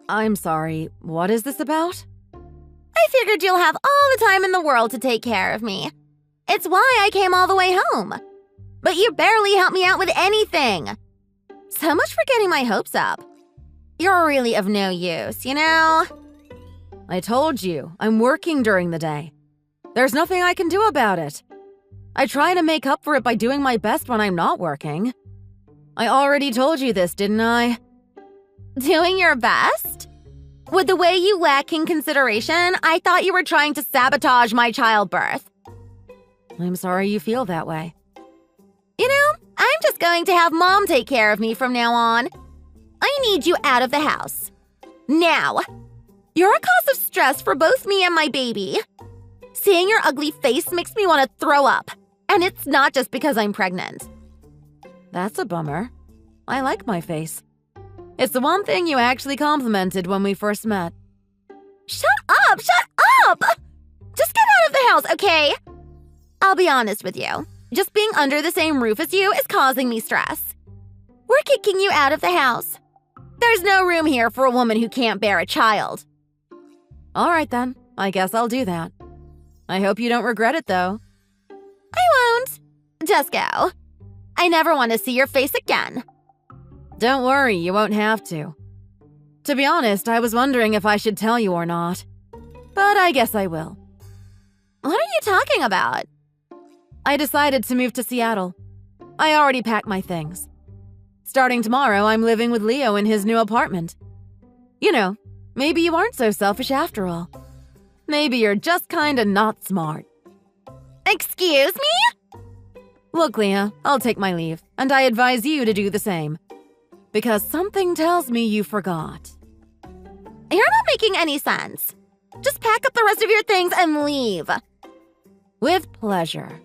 I'm sorry, what is this about? I figured you'll have all the time in the world to take care of me. It's why I came all the way home. But you barely help me out with anything. So much for getting my hopes up. You're really of no use, you know? I told you, I'm working during the day. There's nothing I can do about it. I try to make up for it by doing my best when I'm not working. I already told you this, didn't I? Doing your best? With the way you lack in consideration, I thought you were trying to sabotage my childbirth. I'm sorry you feel that way. You know, I'm just just going to have Mom take care of me from now on. I need you out of the house. Now. You're a cause of stress for both me and my baby. Seeing your ugly face makes me want to throw up. And it's not just because I'm pregnant. That's a bummer. I like my face. It's the one thing you actually complimented when we first met. Shut up! Shut up! Just get out of the house, okay? I'll be honest with you. Just being under the same roof as you is causing me stress. We're kicking you out of the house. There's no room here for a woman who can't bear a child. All right then, I guess I'll do that. I hope you don't regret it though. I won't. Just go. I never want to see your face again. Don't worry, you won't have to. To be honest, I was wondering if I should tell you or not. But I guess I will. What are you talking about? I decided to move to Seattle. I already packed my things. Starting tomorrow, I'm living with Leo in his new apartment. You know, maybe you aren't so selfish after all. Maybe you're just kinda not smart. Excuse me? Look, Leah, I'll take my leave, and I advise you to do the same. Because something tells me you forgot. You're not making any sense. Just pack up the rest of your things and leave. With pleasure.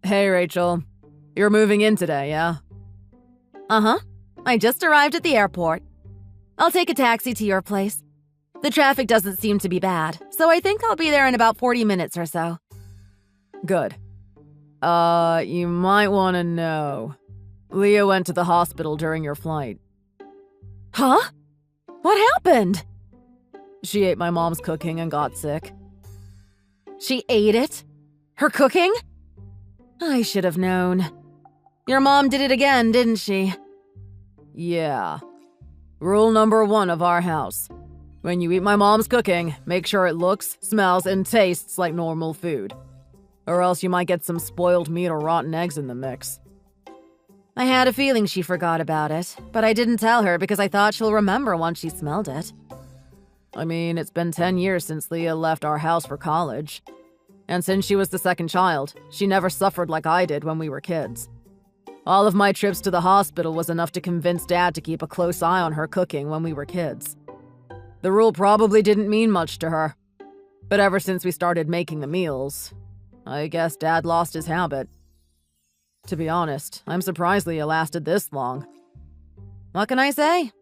Hey, Rachel. You're moving in today, yeah? Uh-huh. I just arrived at the airport. I'll take a taxi to your place. The traffic doesn't seem to be bad, so I think I'll be there in about 40 minutes or so. Good. You might want to know. Leah went to the hospital during your flight. Huh? What happened? She ate my mom's cooking and got sick. She ate it? Her cooking? I should have known. Your mom did it again, didn't she? Yeah. Rule number 1 of our house. When you eat my mom's cooking, make sure it looks, smells, and tastes like normal food. Or else you might get some spoiled meat or rotten eggs in the mix. I had a feeling she forgot about it, but I didn't tell her because I thought she'll remember once she smelled it. I mean, it's been 10 years since Leah left our house for college. And since she was the second child, she never suffered like I did when we were kids. All of my trips to the hospital was enough to convince Dad to keep a close eye on her cooking when we were kids. The rule probably didn't mean much to her. But ever since we started making the meals, I guess Dad lost his habit. To be honest, I'm surprised Leah lasted this long. What can I say?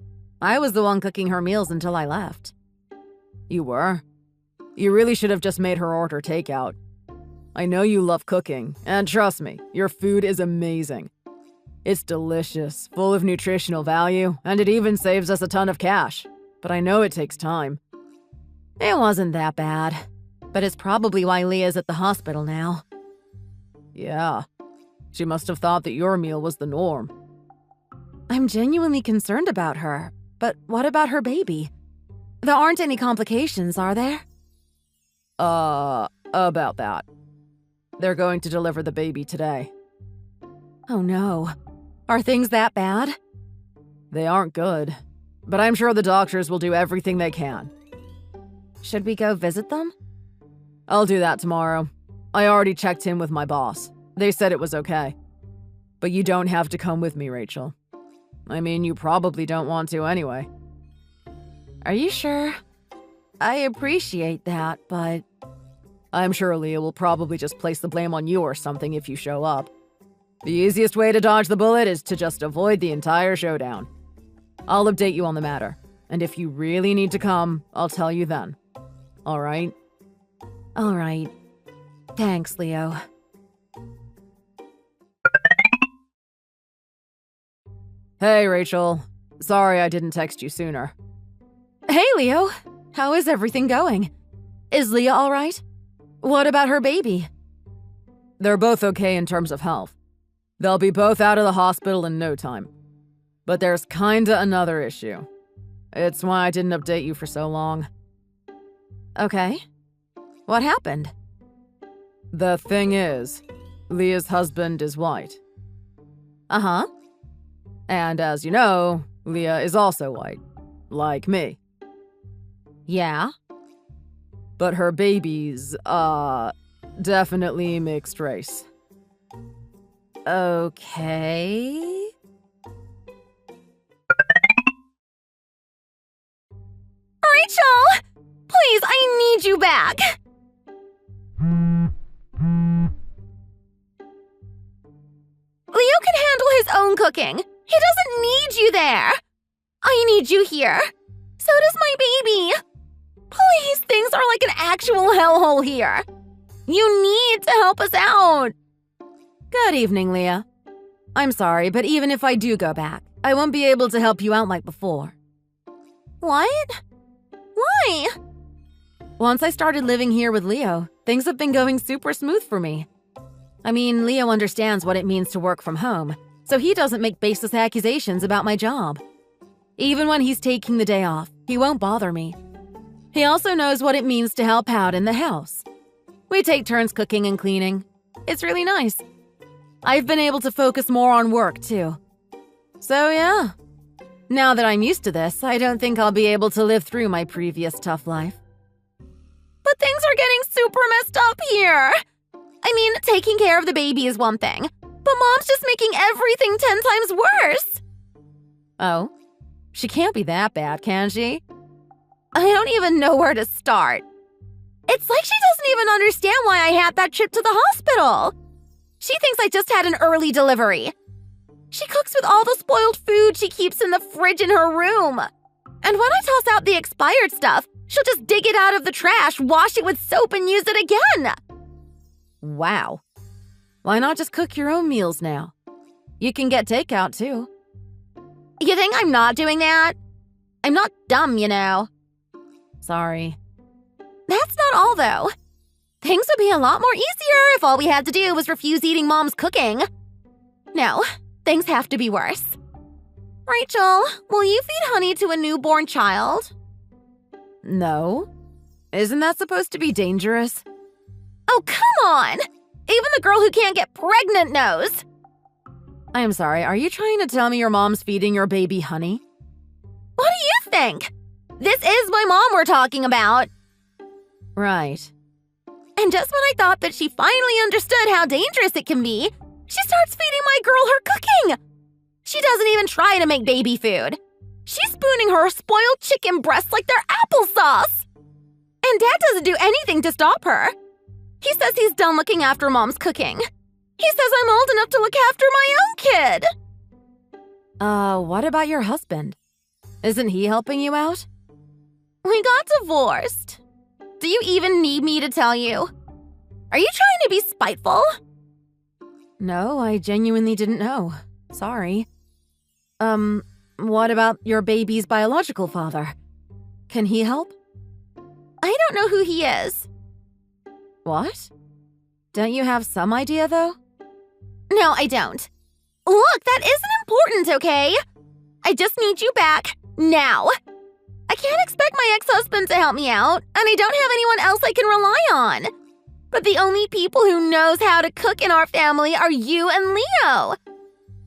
I was the one cooking her meals until I left. You were? You really should have just made her order takeout. I know you love cooking, and trust me, your food is amazing. It's delicious, full of nutritional value, and it even saves us a ton of cash. But I know it takes time. It wasn't that bad, but it's probably why Leah's at the hospital now. Yeah, she must have thought that your meal was the norm. I'm genuinely concerned about her, but what about her baby? There aren't any complications, are there? About that. They're going to deliver the baby today. Oh no. Are things that bad? They aren't good, but I'm sure the doctors will do everything they can. Should we go visit them? I'll do that tomorrow. I already checked in with my boss. They said it was okay. But you don't have to come with me, Rachel. I mean, you probably don't want to anyway. Are you sure? I appreciate that, but... I'm sure Leah will probably just place the blame on you or something if you show up. The easiest way to dodge the bullet is to just avoid the entire showdown. I'll update you on the matter, and if you really need to come, I'll tell you then. All right? All right. Thanks, Leo. Hey, Rachel. Sorry I didn't text you sooner. Hey, Leo. How is everything going? Is Leah all right? What about her baby? They're both okay in terms of health. They'll be both out of the hospital in no time. But there's kinda another issue. It's why I didn't update you for so long. Okay. What happened? The thing is, Leah's husband is white. Uh-huh. And as you know, Leah is also white. Like me. Yeah? But her baby's, Definitely mixed race. Okay. Rachel! Please, I need you back! Leo can handle his own cooking. He doesn't need you there. I need you here. So does my baby. Please, things are like an actual hellhole here. You need to help us out. Good evening, Leah. I'm sorry, but even if I do go back, I won't be able to help you out like before. What? Why? Once I started living here with Leo, things have been going super smooth for me. I mean, Leo understands what it means to work from home, so he doesn't make baseless accusations about my job. Even when he's taking the day off, he won't bother me. He also knows what it means to help out in the house. We take turns cooking and cleaning. It's really nice. I've been able to focus more on work, too. So yeah, now that I'm used to this, I don't think I'll be able to live through my previous tough life. But things are getting super messed up here. I mean, taking care of the baby is one thing, but Mom's just making everything 10 times worse. Oh, she can't be that bad, can she? I don't even know where to start. It's like she doesn't even understand why I had that trip to the hospital. She thinks I just had an early delivery. She cooks with all the spoiled food she keeps in the fridge in her room. And when I toss out the expired stuff, she'll just dig it out of the trash, wash it with soap, and use it again. Wow. Why not just cook your own meals now? You can get takeout, too. You think I'm not doing that? I'm not dumb, you know. Sorry. That's not all, though. Things would be a lot more easier if all we had to do was refuse eating Mom's cooking. No, things have to be worse. Rachel, will you feed honey to a newborn child? No. Isn't that supposed to be dangerous? Oh, come on! Even the girl who can't get pregnant knows. I'm sorry, are you trying to tell me your mom's feeding your baby honey? What do you think? This is my mom we're talking about. Right. And just when I thought that she finally understood how dangerous it can be, she starts feeding my girl her cooking. She doesn't even try to make baby food. She's spooning her spoiled chicken breasts like they're applesauce. And Dad doesn't do anything to stop her. He says he's done looking after Mom's cooking. He says I'm old enough to look after my own kid. What about your husband? Isn't he helping you out? We got divorced. Do you even need me to tell you? Are you trying to be spiteful? No, I genuinely didn't know. Sorry. What about your baby's biological father? Can he help? I don't know who he is. What? Don't you have some idea, though? No, I don't. Look, that isn't important, okay? I just need you back, now. I can't expect my ex-husband to help me out, and I don't have anyone else I can rely on. But the only people who knows how to cook in our family are you and Leo.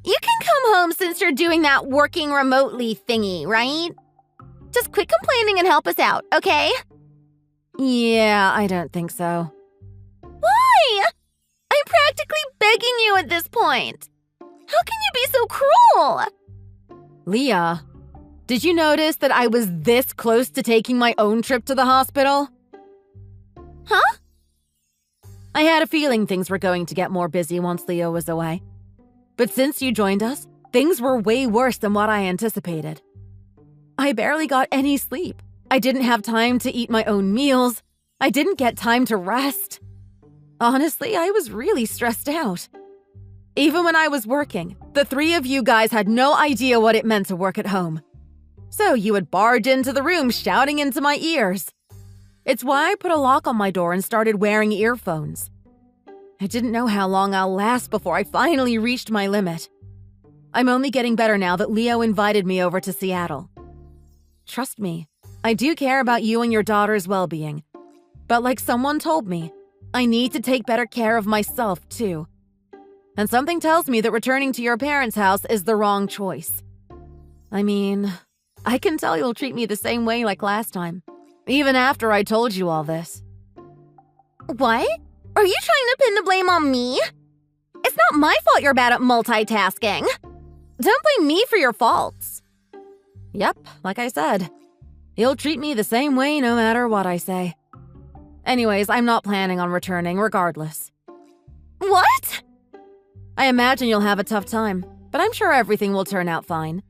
You can come home since you're doing that working remotely thingy, right? Just quit complaining and help us out, okay? Yeah, I don't think so. Why? I'm practically begging you at this point. How can you be so cruel? Leah, did you notice that I was this close to taking my own trip to the hospital? Huh? I had a feeling things were going to get more busy once Leo was away. But since you joined us, things were way worse than what I anticipated. I barely got any sleep. I didn't have time to eat my own meals. I didn't get time to rest. Honestly, I was really stressed out. Even when I was working, the three of you guys had no idea what it meant to work at home. So you would barge into the room shouting into my ears. It's why I put a lock on my door and started wearing earphones. I didn't know how long I'll last before I finally reached my limit. I'm only getting better now that Leo invited me over to Seattle. Trust me, I do care about you and your daughter's well-being. But like someone told me, I need to take better care of myself, too. And something tells me that returning to your parents' house is the wrong choice. I mean, I can tell you'll treat me the same way like last time, even after I told you all this. What? Are you trying to pin the blame on me? It's not my fault you're bad at multitasking. Don't blame me for your faults. Yep, like I said. He'll treat me the same way no matter what I say. Anyways, I'm not planning on returning regardless. What? I imagine you'll have a tough time, but I'm sure everything will turn out fine.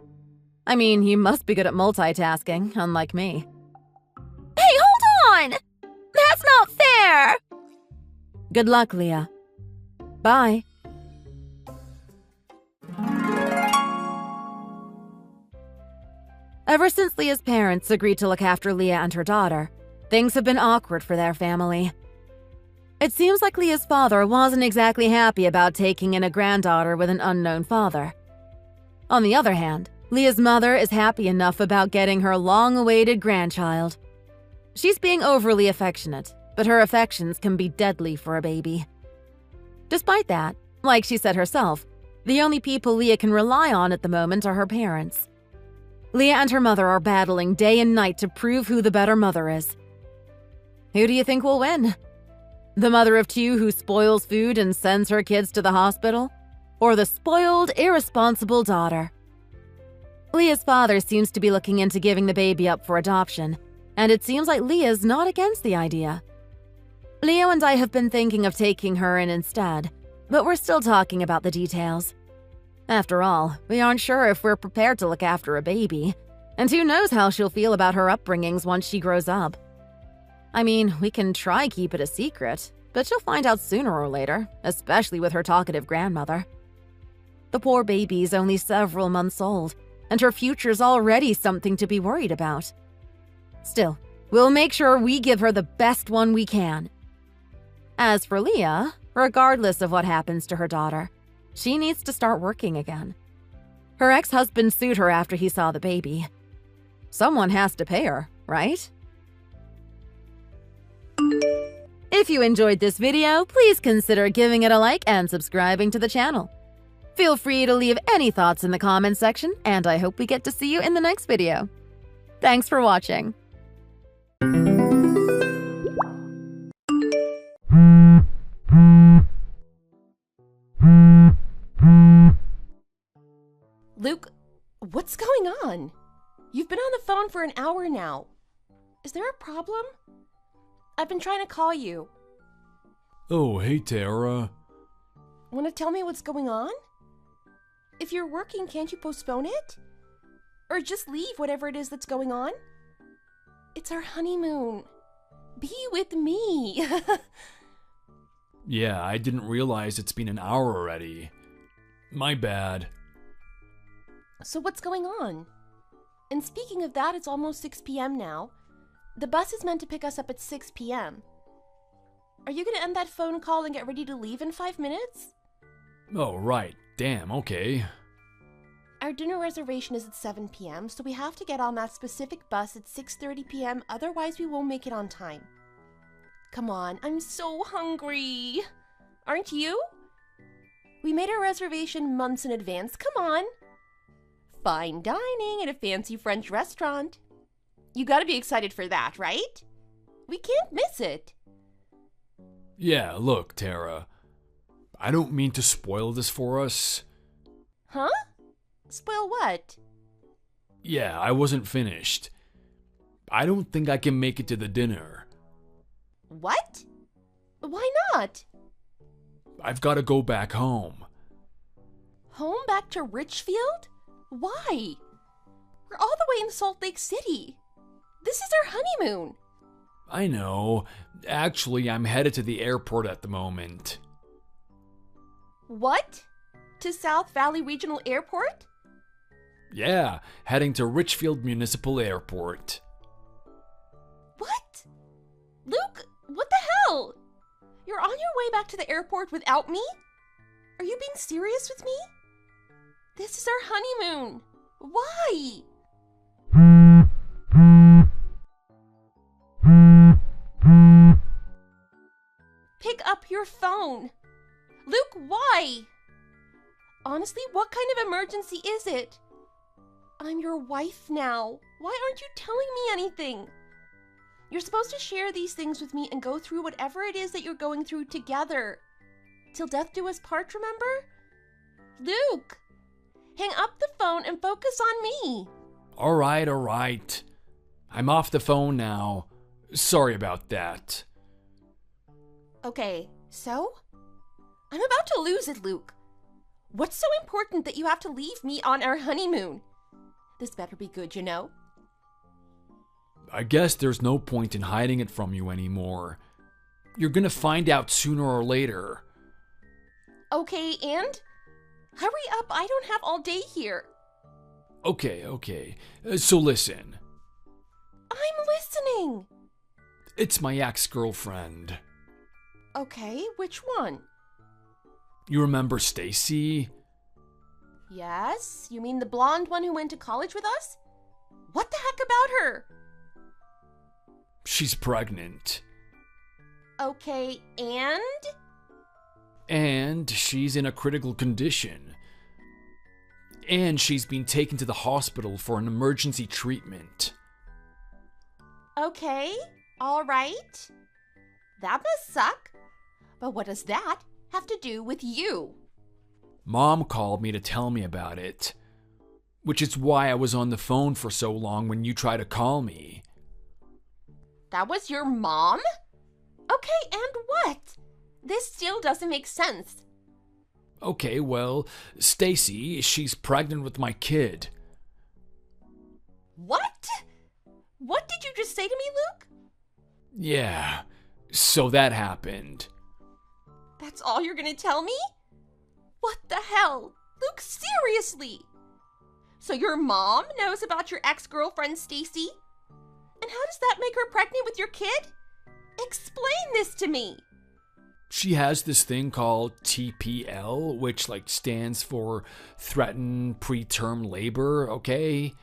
I mean, you must be good at multitasking, unlike me. Hey, hold on! That's not fair! Good luck, Leah. Bye. Ever since Leah's parents agreed to look after Leah and her daughter, things have been awkward for their family. It seems like Leah's father wasn't exactly happy about taking in a granddaughter with an unknown father. On the other hand, Leah's mother is happy enough about getting her long-awaited grandchild. She's being overly affectionate, but her affections can be deadly for a baby. Despite that, like she said herself, the only people Leah can rely on at the moment are her parents. Leah and her mother are battling day and night to prove who the better mother is. Who do you think will win? The mother of two who spoils food and sends her kids to the hospital? Or the spoiled, irresponsible daughter? Leah's father seems to be looking into giving the baby up for adoption, and it seems like Leah's not against the idea. Leo and I have been thinking of taking her in instead, but we're still talking about the details. After all, we aren't sure if we're prepared to look after a baby, and who knows how she'll feel about her upbringings once she grows up. I mean, we can try keep it a secret, but she'll find out sooner or later, especially with her talkative grandmother. The poor baby's only several months old, and her future's already something to be worried about. Still, we'll make sure we give her the best one we can. As for Leah, regardless of what happens to her daughter, she needs to start working again. Her ex-husband sued her after he saw the baby. Someone has to pay her, right? If you enjoyed this video, please consider giving it a like and subscribing to the channel. Feel free to leave any thoughts in the comments section, and I hope we get to see you in the next video. Thanks for watching. Luke, what's going on? You've been on the phone for an hour now. Is there a problem? I've been trying to call you. Oh, hey, Tara. Want to tell me what's going on? If you're working, can't you postpone it? Or just leave whatever it is that's going on? It's our honeymoon. Be with me. Yeah, I didn't realize it's been an hour already. My bad. So what's going on? And speaking of that, it's almost 6 p.m. now. The bus is meant to pick us up at 6 p.m. Are you going to end that phone call and get ready to leave in 5 minutes? Oh, right. Damn, okay. Our dinner reservation is at 7 p.m., so we have to get on that specific bus at 6:30 p.m., otherwise we won't make it on time. Come on, I'm so hungry. Aren't you? We made our reservation months in advance. Come on. Fine dining at a fancy French restaurant. You gotta be excited for that, right? We can't miss it. Yeah, look, Tara. I don't mean to spoil this for us. Huh? Spoil what? Yeah, I wasn't finished. I don't think I can make it to the dinner. What? Why not? I've got to go back home. Home back to Richfield? Why? We're all the way in Salt Lake City. This is our honeymoon. I know. Actually, I'm headed to the airport at the moment. What? To South Valley Regional Airport? Yeah, heading to Richfield Municipal Airport. What? Luke, what the hell? You're on your way back to the airport without me? Are you being serious with me? This is our honeymoon. Why? Pick up your phone. Luke, why? Honestly, what kind of emergency is it? I'm your wife now. Why aren't you telling me anything? You're supposed to share these things with me and go through whatever it is that you're going through together. Till death do us part, remember? Luke, hang up the phone and focus on me. All right. I'm off the phone now. Sorry about that. Okay, so? I'm about to lose it, Luke. What's so important that you have to leave me on our honeymoon? This better be good, you know? I guess there's no point in hiding it from you anymore. You're gonna find out sooner or later. Okay, and? Hurry up, I don't have all day here. Okay. So listen. I'm listening. It's my ex-girlfriend. Okay, which one? You remember Stacy? Yes, you mean the blonde one who went to college with us? What the heck about her? She's pregnant. Okay, and? And she's in a critical condition. And she's been taken to the hospital for an emergency treatment. Okay, all right. That must suck. But what does that have to do with you? Mom called me to tell me about it, which is why I was on the phone for so long when you tried to call me. That was your mom? Okay, and what? This still doesn't make sense. Okay, well, Stacy, she's pregnant with my kid. What? What did you just say to me, Luke? Yeah, so that happened. That's all you're gonna tell me? What the hell? Luke, seriously? So your mom knows about your ex-girlfriend, Stacy? And how does that make her pregnant with your kid? Explain this to me. She has this thing called TPL, which stands for threatened preterm labor, okay?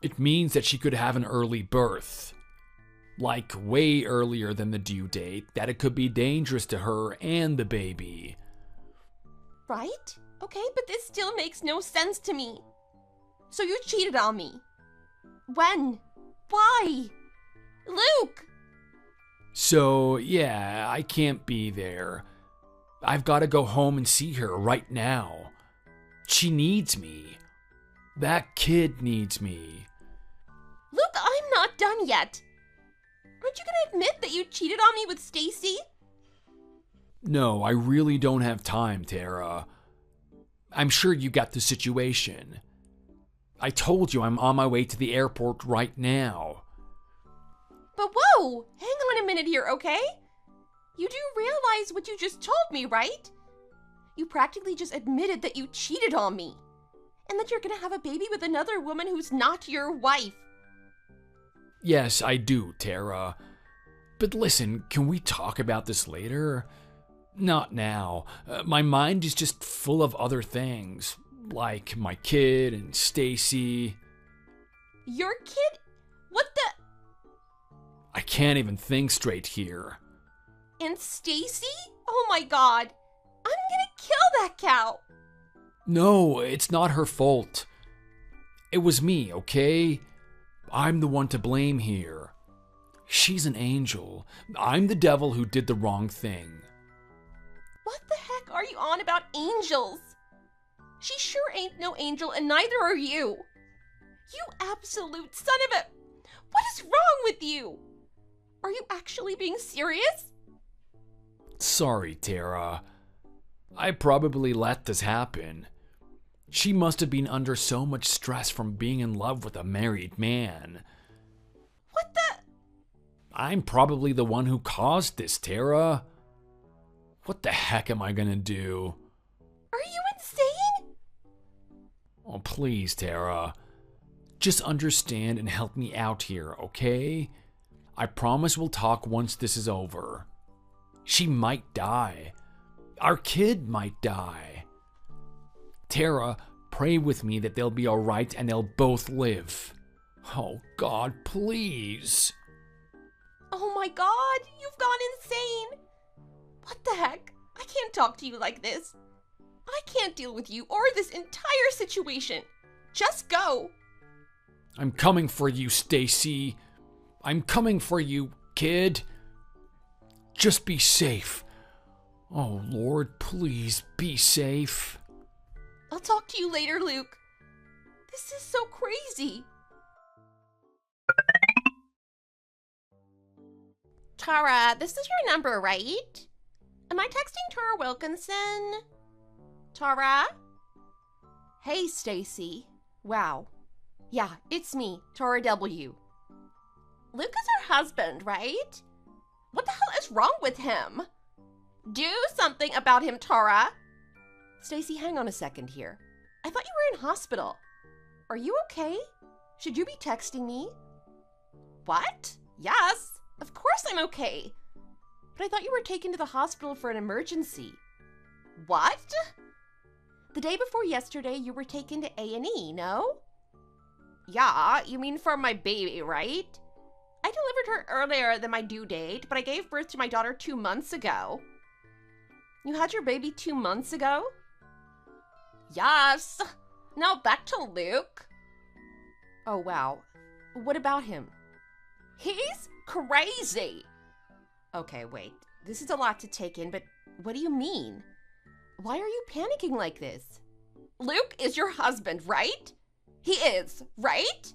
It means that she could have an early birth. Way earlier than the due date, that it could be dangerous to her and the baby. Right? Okay, but this still makes no sense to me. So you cheated on me. When? Why? Luke! So, yeah, I can't be there. I've got to go home and see her right now. She needs me. That kid needs me. Luke, I'm not done yet. Aren't you gonna admit that you cheated on me with Stacy? No, I really don't have time, Tara. I'm sure you got the situation. I told you I'm on my way to the airport right now. But whoa! Hang on a minute here, okay? You do realize what you just told me, right? You practically just admitted that you cheated on me. And that you're gonna have a baby with another woman who's not your wife. Yes, I do, Tara. But listen, can we talk about this later? Not now. My mind is just full of other things, like my kid and Stacy. Your kid? What the? I can't even think straight here. And Stacy? Oh my god. I'm gonna kill that cow. No, it's not her fault. It was me, okay? I'm the one to blame here. She's an angel. I'm the devil who did the wrong thing. What the heck are you on about angels? She sure ain't no angel, and neither are you. You absolute son of a... What is wrong with you? Are you actually being serious? Sorry, Tara. I probably let this happen. She must have been under so much stress from being in love with a married man. What the... I'm probably the one who caused this, Tara. What the heck am I gonna do? Are you insane? Oh, please, Tara. Just understand and help me out here, okay? I promise we'll talk once this is over. She might die. Our kid might die. Tara, pray with me that they'll be alright and they'll both live. Oh, God, please. Oh my god, you've gone insane. What the heck? I can't talk to you like this. I can't deal with you or this entire situation. Just go. I'm coming for you, Stacy. I'm coming for you, kid. Just be safe. Oh, Lord, please be safe. I'll talk to you later, Luke. This is so crazy. Tara, this is your number, right? Am I texting Tara Wilkinson? Tara? Hey, Stacy. Wow. Yeah, it's me, Tara W. Luke is her husband, right? What the hell is wrong with him? Do something about him, Tara. Stacy, hang on a second here. I thought you were in hospital. Are you okay? Should you be texting me? What? Yes, of course I'm okay. But I thought you were taken to the hospital for an emergency. What? The day before yesterday, you were taken to A&E, no? Yeah, you mean for my baby, right? I delivered her earlier than my due date, but I gave birth to my daughter 2 months ago. You had your baby 2 months ago? Yes. Now back to Luke. Oh, wow. What about him? He's crazy. Okay, wait. This is a lot to take in, but what do you mean? Why are you panicking like this? Luke is your husband, right? He is, right?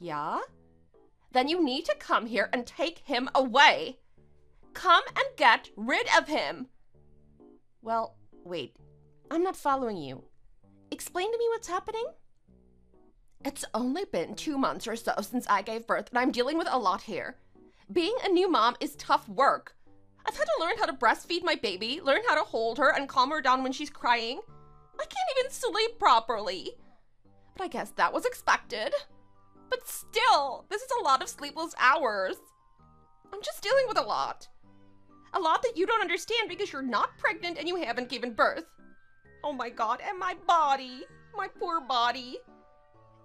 Yeah? Then you need to come here and take him away. Come and get rid of him. Well, wait. I'm not following you. Explain to me what's happening. It's only been 2 months or so since I gave birth, and I'm dealing with a lot here. Being a new mom is tough work. I've had to learn how to breastfeed my baby, learn how to hold her and calm her down when she's crying. I can't even sleep properly. But I guess that was expected. But still, this is a lot of sleepless hours. I'm just dealing with a lot. A lot that you don't understand because you're not pregnant and you haven't given birth. Oh my God, and my body, my poor body.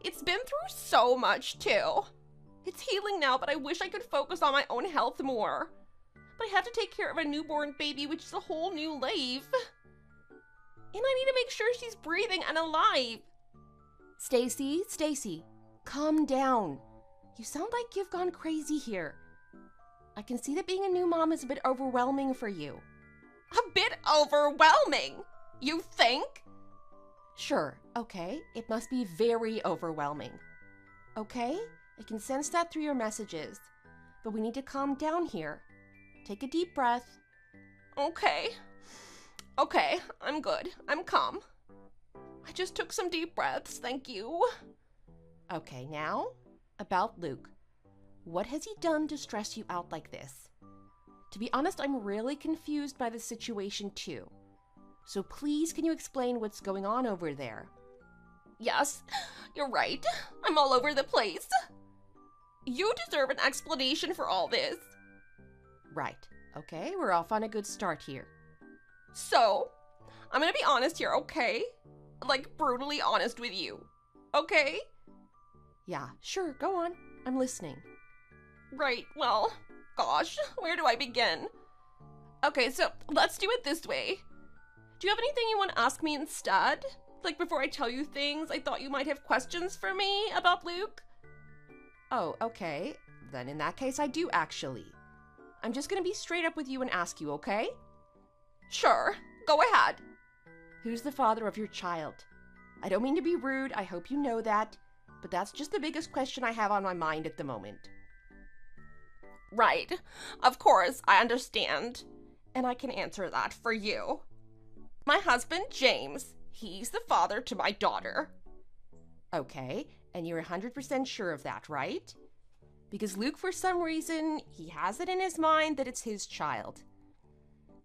It's been through so much too. It's healing now, but I wish I could focus on my own health more. But I have to take care of a newborn baby, which is a whole new life. And I need to make sure she's breathing and alive. Stacy, calm down. You sound like you've gone crazy here. I can see that being a new mom is a bit overwhelming for you. A bit overwhelming? You think? Sure, okay. It must be very overwhelming. Okay? I can sense that through your messages. But we need to calm down here. Take a deep breath. Okay, I'm good. I'm calm. I just took some deep breaths, thank you. Okay, now, about Luke. What has he done to stress you out like this? To be honest, I'm really confused by the situation too. So please, can you explain what's going on over there? Yes, you're right. I'm all over the place. You deserve an explanation for all this. Right. Okay, we're off on a good start here. So, I'm gonna be honest here, okay? Like, brutally honest with you. Okay? Yeah, sure, go on. I'm listening. Right, well, gosh, where do I begin? Okay, so let's do it this way. Do you have anything you want to ask me instead? Like, before I tell you things, I thought you might have questions for me about Luke. Oh, okay. Then in that case, I do actually. I'm just gonna be straight up with you and ask you, okay? Sure, go ahead. Who's the father of your child? I don't mean to be rude, I hope you know that, but that's just the biggest question I have on my mind at the moment. Right, of course, I understand. And I can answer that for you. My husband, James, he's the father to my daughter. Okay, and you're 100% sure of that, right? Because Luke, for some reason, he has it in his mind that it's his child.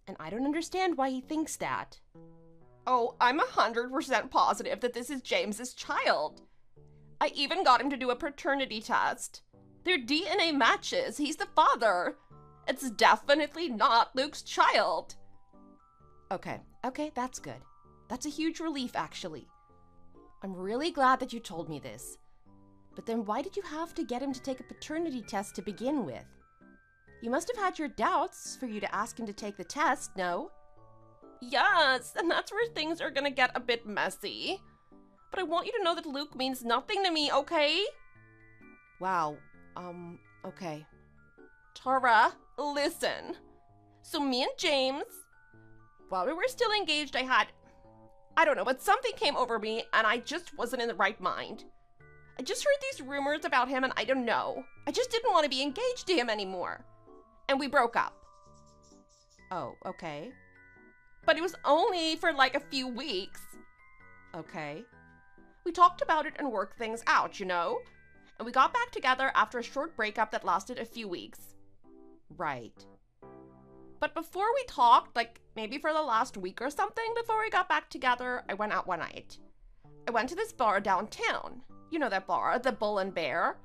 And I don't understand why he thinks that. Oh, I'm 100% positive that this is James's child. I even got him to do a paternity test. Their DNA matches. He's the father. It's definitely not Luke's child. Okay, that's good. That's a huge relief, actually. I'm really glad that you told me this. But then why did you have to get him to take a paternity test to begin with? You must have had your doubts for you to ask him to take the test, no? Yes, and that's where things are gonna get a bit messy. But I want you to know that Luke means nothing to me, okay? Wow, Okay. Tara, listen. So me and James, while we were still engaged, I don't know, but something came over me and I just wasn't in the right mind. I just heard these rumors about him and I don't know. I just didn't want to be engaged to him anymore. And we broke up. Oh, okay. But it was only for like a few weeks. Okay. We talked about it and worked things out, you know? And we got back together after a short breakup that lasted a few weeks. Right. But before we talked, like maybe for the last week or something before we got back together, I went out one night. I went to this bar downtown. You know that bar, the Bull and Bear?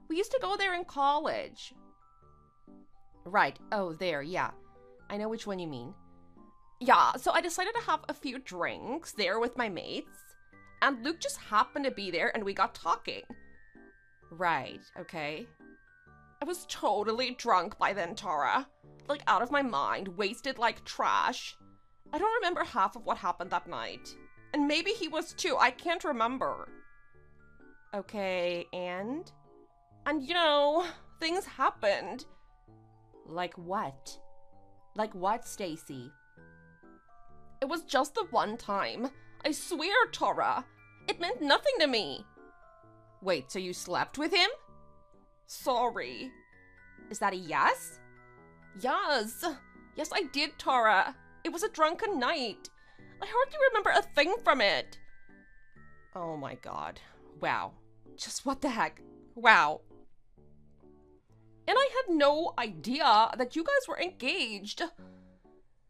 We used to go there in college. Right. Oh, there, yeah. I know which one you mean. Yeah, so I decided to have a few drinks there with my mates. And Luke just happened to be there and we got talking. Right, okay. I was totally drunk by then, Tara. Like out of my mind, wasted like trash. I don't remember half of what happened that night. And maybe he was too, I can't remember. Okay, and? And you know, things happened. Like what? Like what, Stacy? It was just the one time. I swear, Tara. It meant nothing to me. Wait, so you slept with him? Sorry. Is that a yes? Yes. Yes, I did, Tara. It was a drunken night. I hardly remember a thing from it. Oh my god. Wow. Just what the heck? Wow. And I had no idea that you guys were engaged.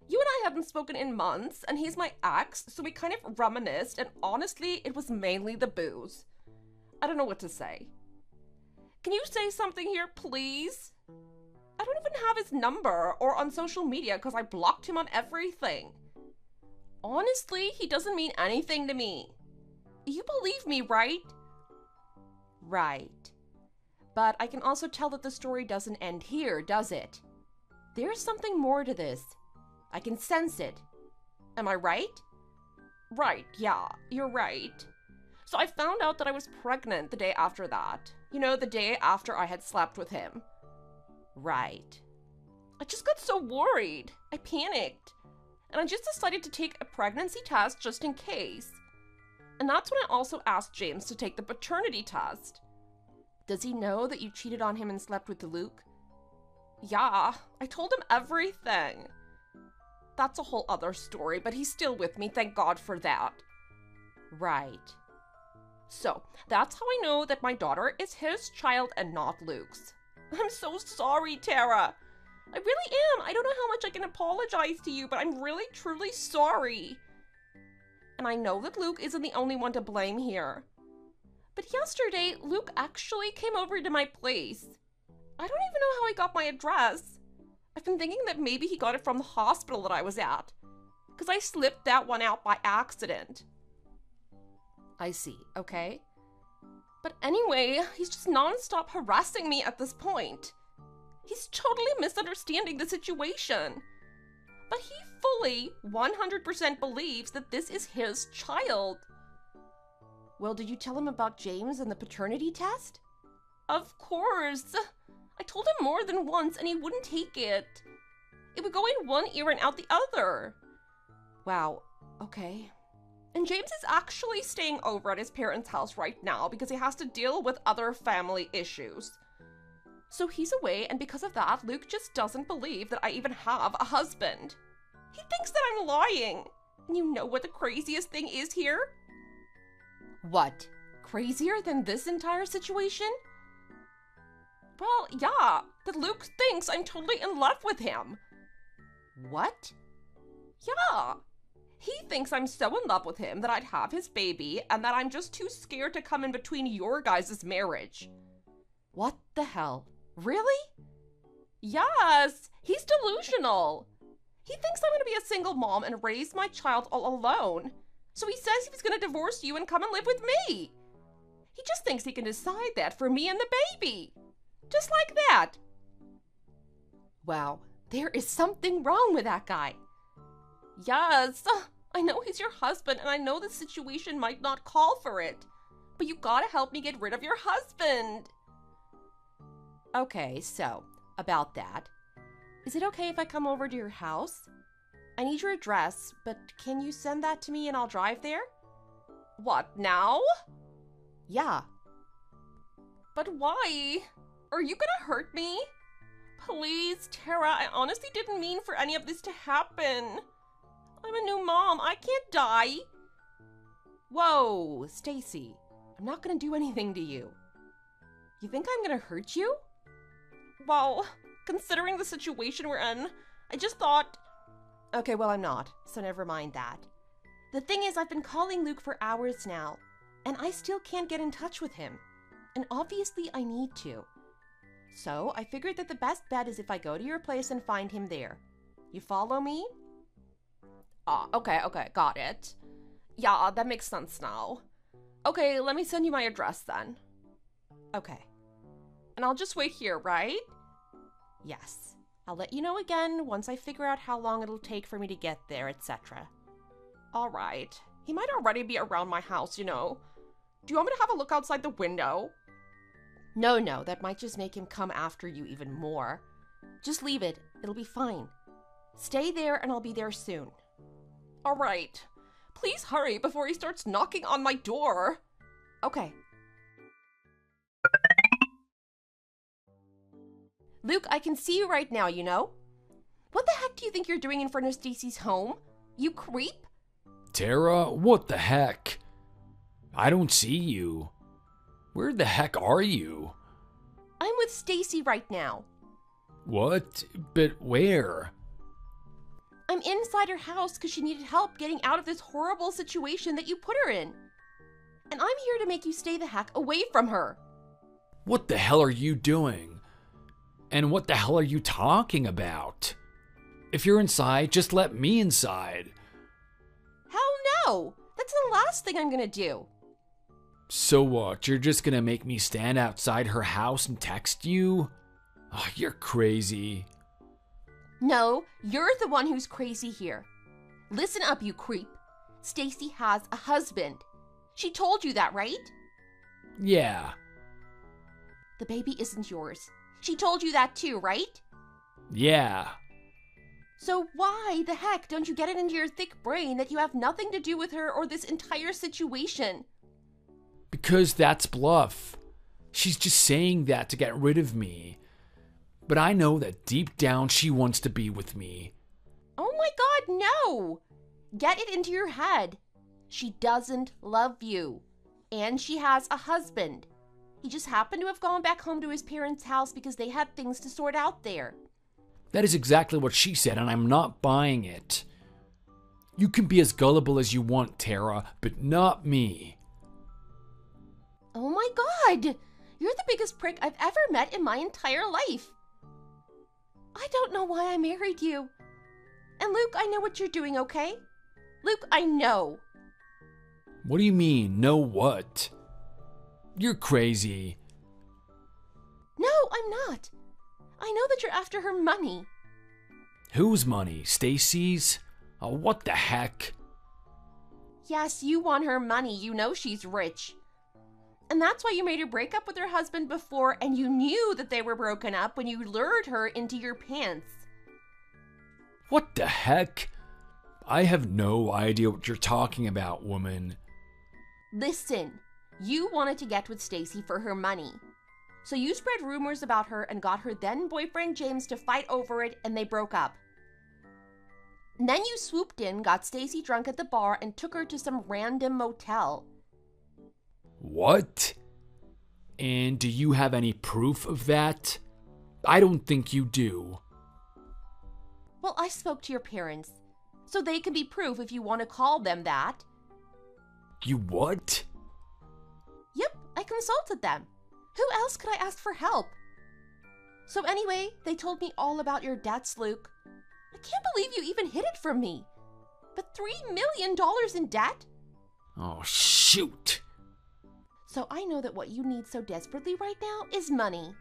You and I hadn't spoken in months, and he's my ex, so we kind of reminisced, and honestly, it was mainly the booze. I don't know what to say. Can you say something here, please? I don't even have his number or on social media because I blocked him on everything. Honestly, he doesn't mean anything to me. You believe me, right? Right. But I can also tell that the story doesn't end here, does it? There's something more to this. I can sense it. Am I right? Right, yeah, you're right. So I found out that I was pregnant the day after that. You know, the day after I had slept with him. Right. I just got so worried. I panicked. And I just decided to take a pregnancy test just in case. And that's when I also asked James to take the paternity test. Does he know that you cheated on him and slept with Luke? Yeah, I told him everything. That's a whole other story, but he's still with me, thank God for that. Right. So, that's how I know that my daughter is his child and not Luke's. I'm so sorry, Tara. I really am. I don't know how much I can apologize to you, but I'm really, truly sorry. And I know that Luke isn't the only one to blame here. But yesterday, Luke actually came over to my place. I don't even know how he got my address. I've been thinking that maybe he got it from the hospital that I was at, because I slipped that one out by accident. I see, okay. But anyway, he's just non-stop harassing me at this point. He's totally misunderstanding the situation. But he fully, 100% believes that this is his child. Well, did you tell him about James and the paternity test? Of course. I told him more than once and he wouldn't take it. It would go in one ear and out the other. Wow, okay. And James is actually staying over at his parents' house right now because he has to deal with other family issues. So he's away, and because of that, Luke just doesn't believe that I even have a husband. He thinks that I'm lying. And you know what the craziest thing is here? What? Crazier than this entire situation? Well, yeah, that Luke thinks I'm totally in love with him. What? Yeah. He thinks I'm so in love with him that I'd have his baby and that I'm just too scared to come in between your guys' marriage. What the hell? Really? Yes, he's delusional. He thinks I'm gonna be a single mom and raise my child all alone. So he says he's gonna divorce you and come and live with me. He just thinks he can decide that for me and the baby. Just like that. Wow, there is something wrong with that guy. Yes, I know he's your husband and I know the situation might not call for it. But you gotta help me get rid of your husband. Okay, so, about that. Is it okay if I come over to your house? I need your address, but can you send that to me and I'll drive there? What, now? Yeah. But why? Are you gonna hurt me? Please, Tara, I honestly didn't mean for any of this to happen. I'm a new mom. I can't die. Whoa, Stacy. I'm not gonna do anything to you. You think I'm gonna hurt you? Well, considering the situation we're in, I just thought... Okay, well, I'm not, so never mind that. The thing is, I've been calling Luke for hours now, and I still can't get in touch with him. And obviously, I need to. So, I figured that the best bet is if I go to your place and find him there. You follow me? Okay, got it. Yeah, that makes sense now. Okay, let me send you my address then. Okay. And I'll just wait here, right? Yes. I'll let you know again once I figure out how long it'll take for me to get there, etc. Alright. He might already be around my house, you know. Do you want me to have a look outside the window? No, that might just make him come after you even more. Just leave it. It'll be fine. Stay there and I'll be there soon. Alright. Please hurry before he starts knocking on my door. Okay. Luke, I can see you right now, you know? What the heck do you think you're doing in front of Stacy's home? You creep? Tara, what the heck? I don't see you. Where the heck are you? I'm with Stacy right now. What? But where? I'm inside her house because she needed help getting out of this horrible situation that you put her in. And I'm here to make you stay the heck away from her. What the hell are you doing? And what the hell are you talking about? If you're inside, just let me inside. Hell no! That's the last thing I'm gonna do. So what, you're just gonna make me stand outside her house and text you? Oh, you're crazy. No, you're the one who's crazy here. Listen up, you creep. Stacy has a husband. She told you that, right? Yeah. The baby isn't yours. She told you that too, right? Yeah. So why the heck don't you get it into your thick brain that you have nothing to do with her or this entire situation? Because that's bluff. She's just saying that to get rid of me. But I know that deep down she wants to be with me. Oh my God, no! Get it into your head. She doesn't love you. And she has a husband. He just happened to have gone back home to his parents' house because they had things to sort out there. That is exactly what she said, and I'm not buying it. You can be as gullible as you want, Tara, but not me. Oh my God! You're the biggest prick I've ever met in my entire life. I don't know why I married you. And Luke, I know what you're doing, okay? Luke, I know. What do you mean, know what? You're crazy. No, I'm not. I know that you're after her money. Whose money? Stacy's? Oh, what the heck? Yes, you want her money. You know she's rich. And that's why you made her break up with her husband before, and you knew that they were broken up when you lured her into your pants. What the heck? I have no idea what you're talking about, woman. Listen, you wanted to get with Stacy for her money. So you spread rumors about her and got her then boyfriend James to fight over it, and they broke up. And then you swooped in, got Stacy drunk at the bar, and took her to some random motel. What? And do you have any proof of that? I don't think you do. Well, I spoke to your parents, so they can be proof if you want to call them that. You what? Yep, I consulted them. Who else could I ask for help? So anyway, they told me all about your debts, Luke. I can't believe you even hid it from me. But $3 million in debt? Oh, shoot. So I know that what you need so desperately right now is money.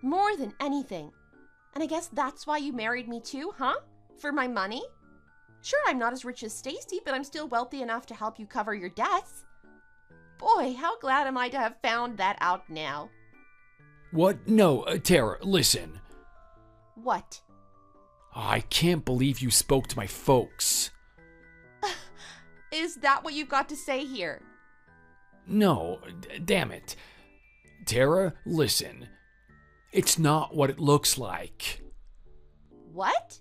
More than anything. And I guess that's why you married me too, huh? For my money? Sure, I'm not as rich as Stacy, but I'm still wealthy enough to help you cover your debts. Boy, how glad am I to have found that out now. What? No, Tara, listen. What? I can't believe you spoke to my folks. Is that what you've got to say here? No, damn it. Tara, listen. It's not what it looks like. What?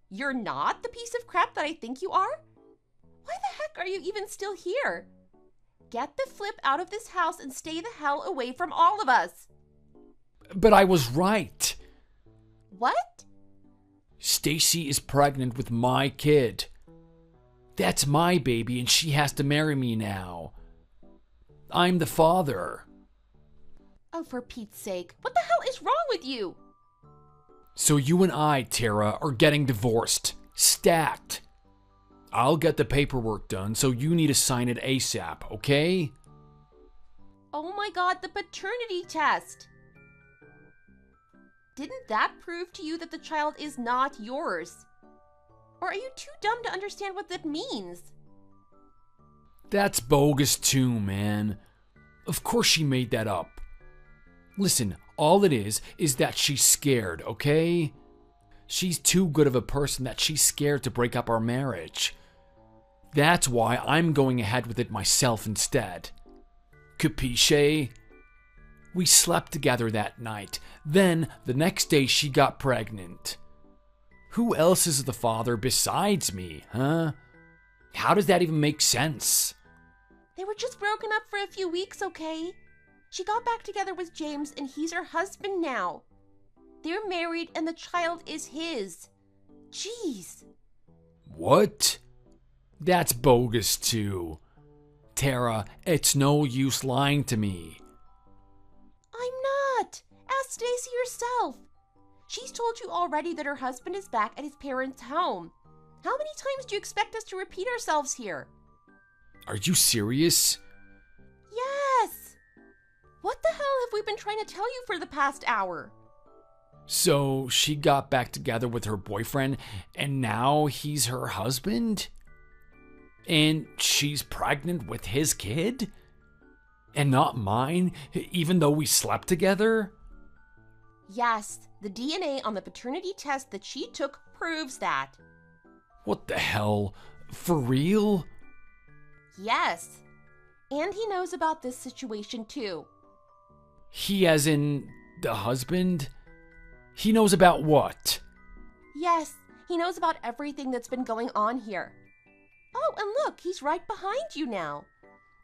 You're not the piece of crap that I think you are? Why the heck are you even still here? Get the flip out of this house and stay the hell away from all of us. But I was right. What? Stacy is pregnant with my kid. That's my baby and she has to marry me now. I'm the father. Oh, for Pete's sake. What the hell is wrong with you? So you and I, Tara, are getting divorced. Stat. I'll get the paperwork done, so you need to sign it ASAP, okay? Oh my god, the paternity test! Didn't that prove to you that the child is not yours? Or are you too dumb to understand what that means? That's bogus too, man. Of course she made that up. Listen, all it is that she's scared, okay? She's too good of a person that she's scared to break up our marriage. That's why I'm going ahead with it myself instead. Capisce? We slept together that night. Then, the next day she got pregnant. Who else is the father besides me, huh? How does that even make sense? They were just broken up for a few weeks, okay? She got back together with James and he's her husband now. They're married and the child is his. Jeez. What? That's bogus too. Tara, it's no use lying to me. I'm not. Ask Stacy herself. She's told you already that her husband is back at his parents' home. How many times do you expect us to repeat ourselves here? Are you serious? Yes. What the hell have we been trying to tell you for the past hour? So she got back together with her boyfriend and now he's her husband? And she's pregnant with his kid? And not mine, even though we slept together? Yes, the DNA on the paternity test that she took proves that. What the hell? For real? Yes. And he knows about this situation too. He as in the husband? He knows about what? Yes, he knows about everything that's been going on here. Oh, and look, he's right behind you now.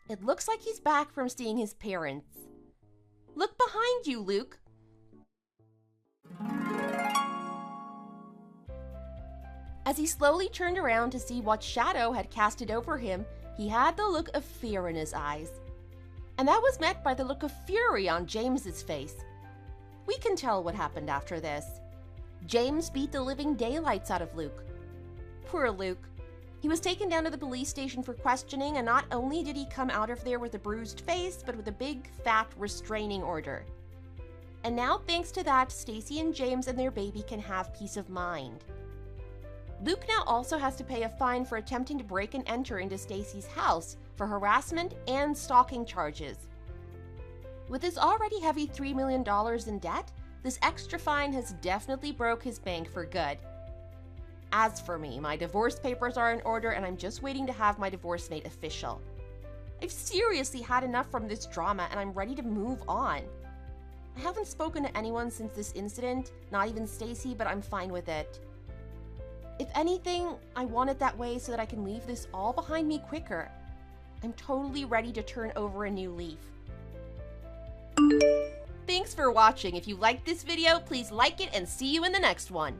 It looks like he's back from seeing his parents. Look behind you, Luke. As he slowly turned around to see what shadow had casted over him, he had the look of fear in his eyes. And that was met by the look of fury on James's face. We can tell what happened after this. James beat the living daylights out of Luke. Poor Luke. He was taken down to the police station for questioning, and not only did he come out of there with a bruised face, but with a big, fat restraining order. And now, thanks to that, Stacy and James and their baby can have peace of mind. Luke now also has to pay a fine for attempting to break and enter into Stacy's house for harassment and stalking charges. With his already heavy $3 million in debt, this extra fine has definitely broke his bank for good. As for me, my divorce papers are in order and I'm just waiting to have my divorce made official. I've seriously had enough from this drama and I'm ready to move on. I haven't spoken to anyone since this incident, not even Stacy, but I'm fine with it. If anything, I want it that way so that I can leave this all behind me quicker. I'm totally ready to turn over a new leaf. Thanks for watching. If you liked this video, please like it and see you in the next one.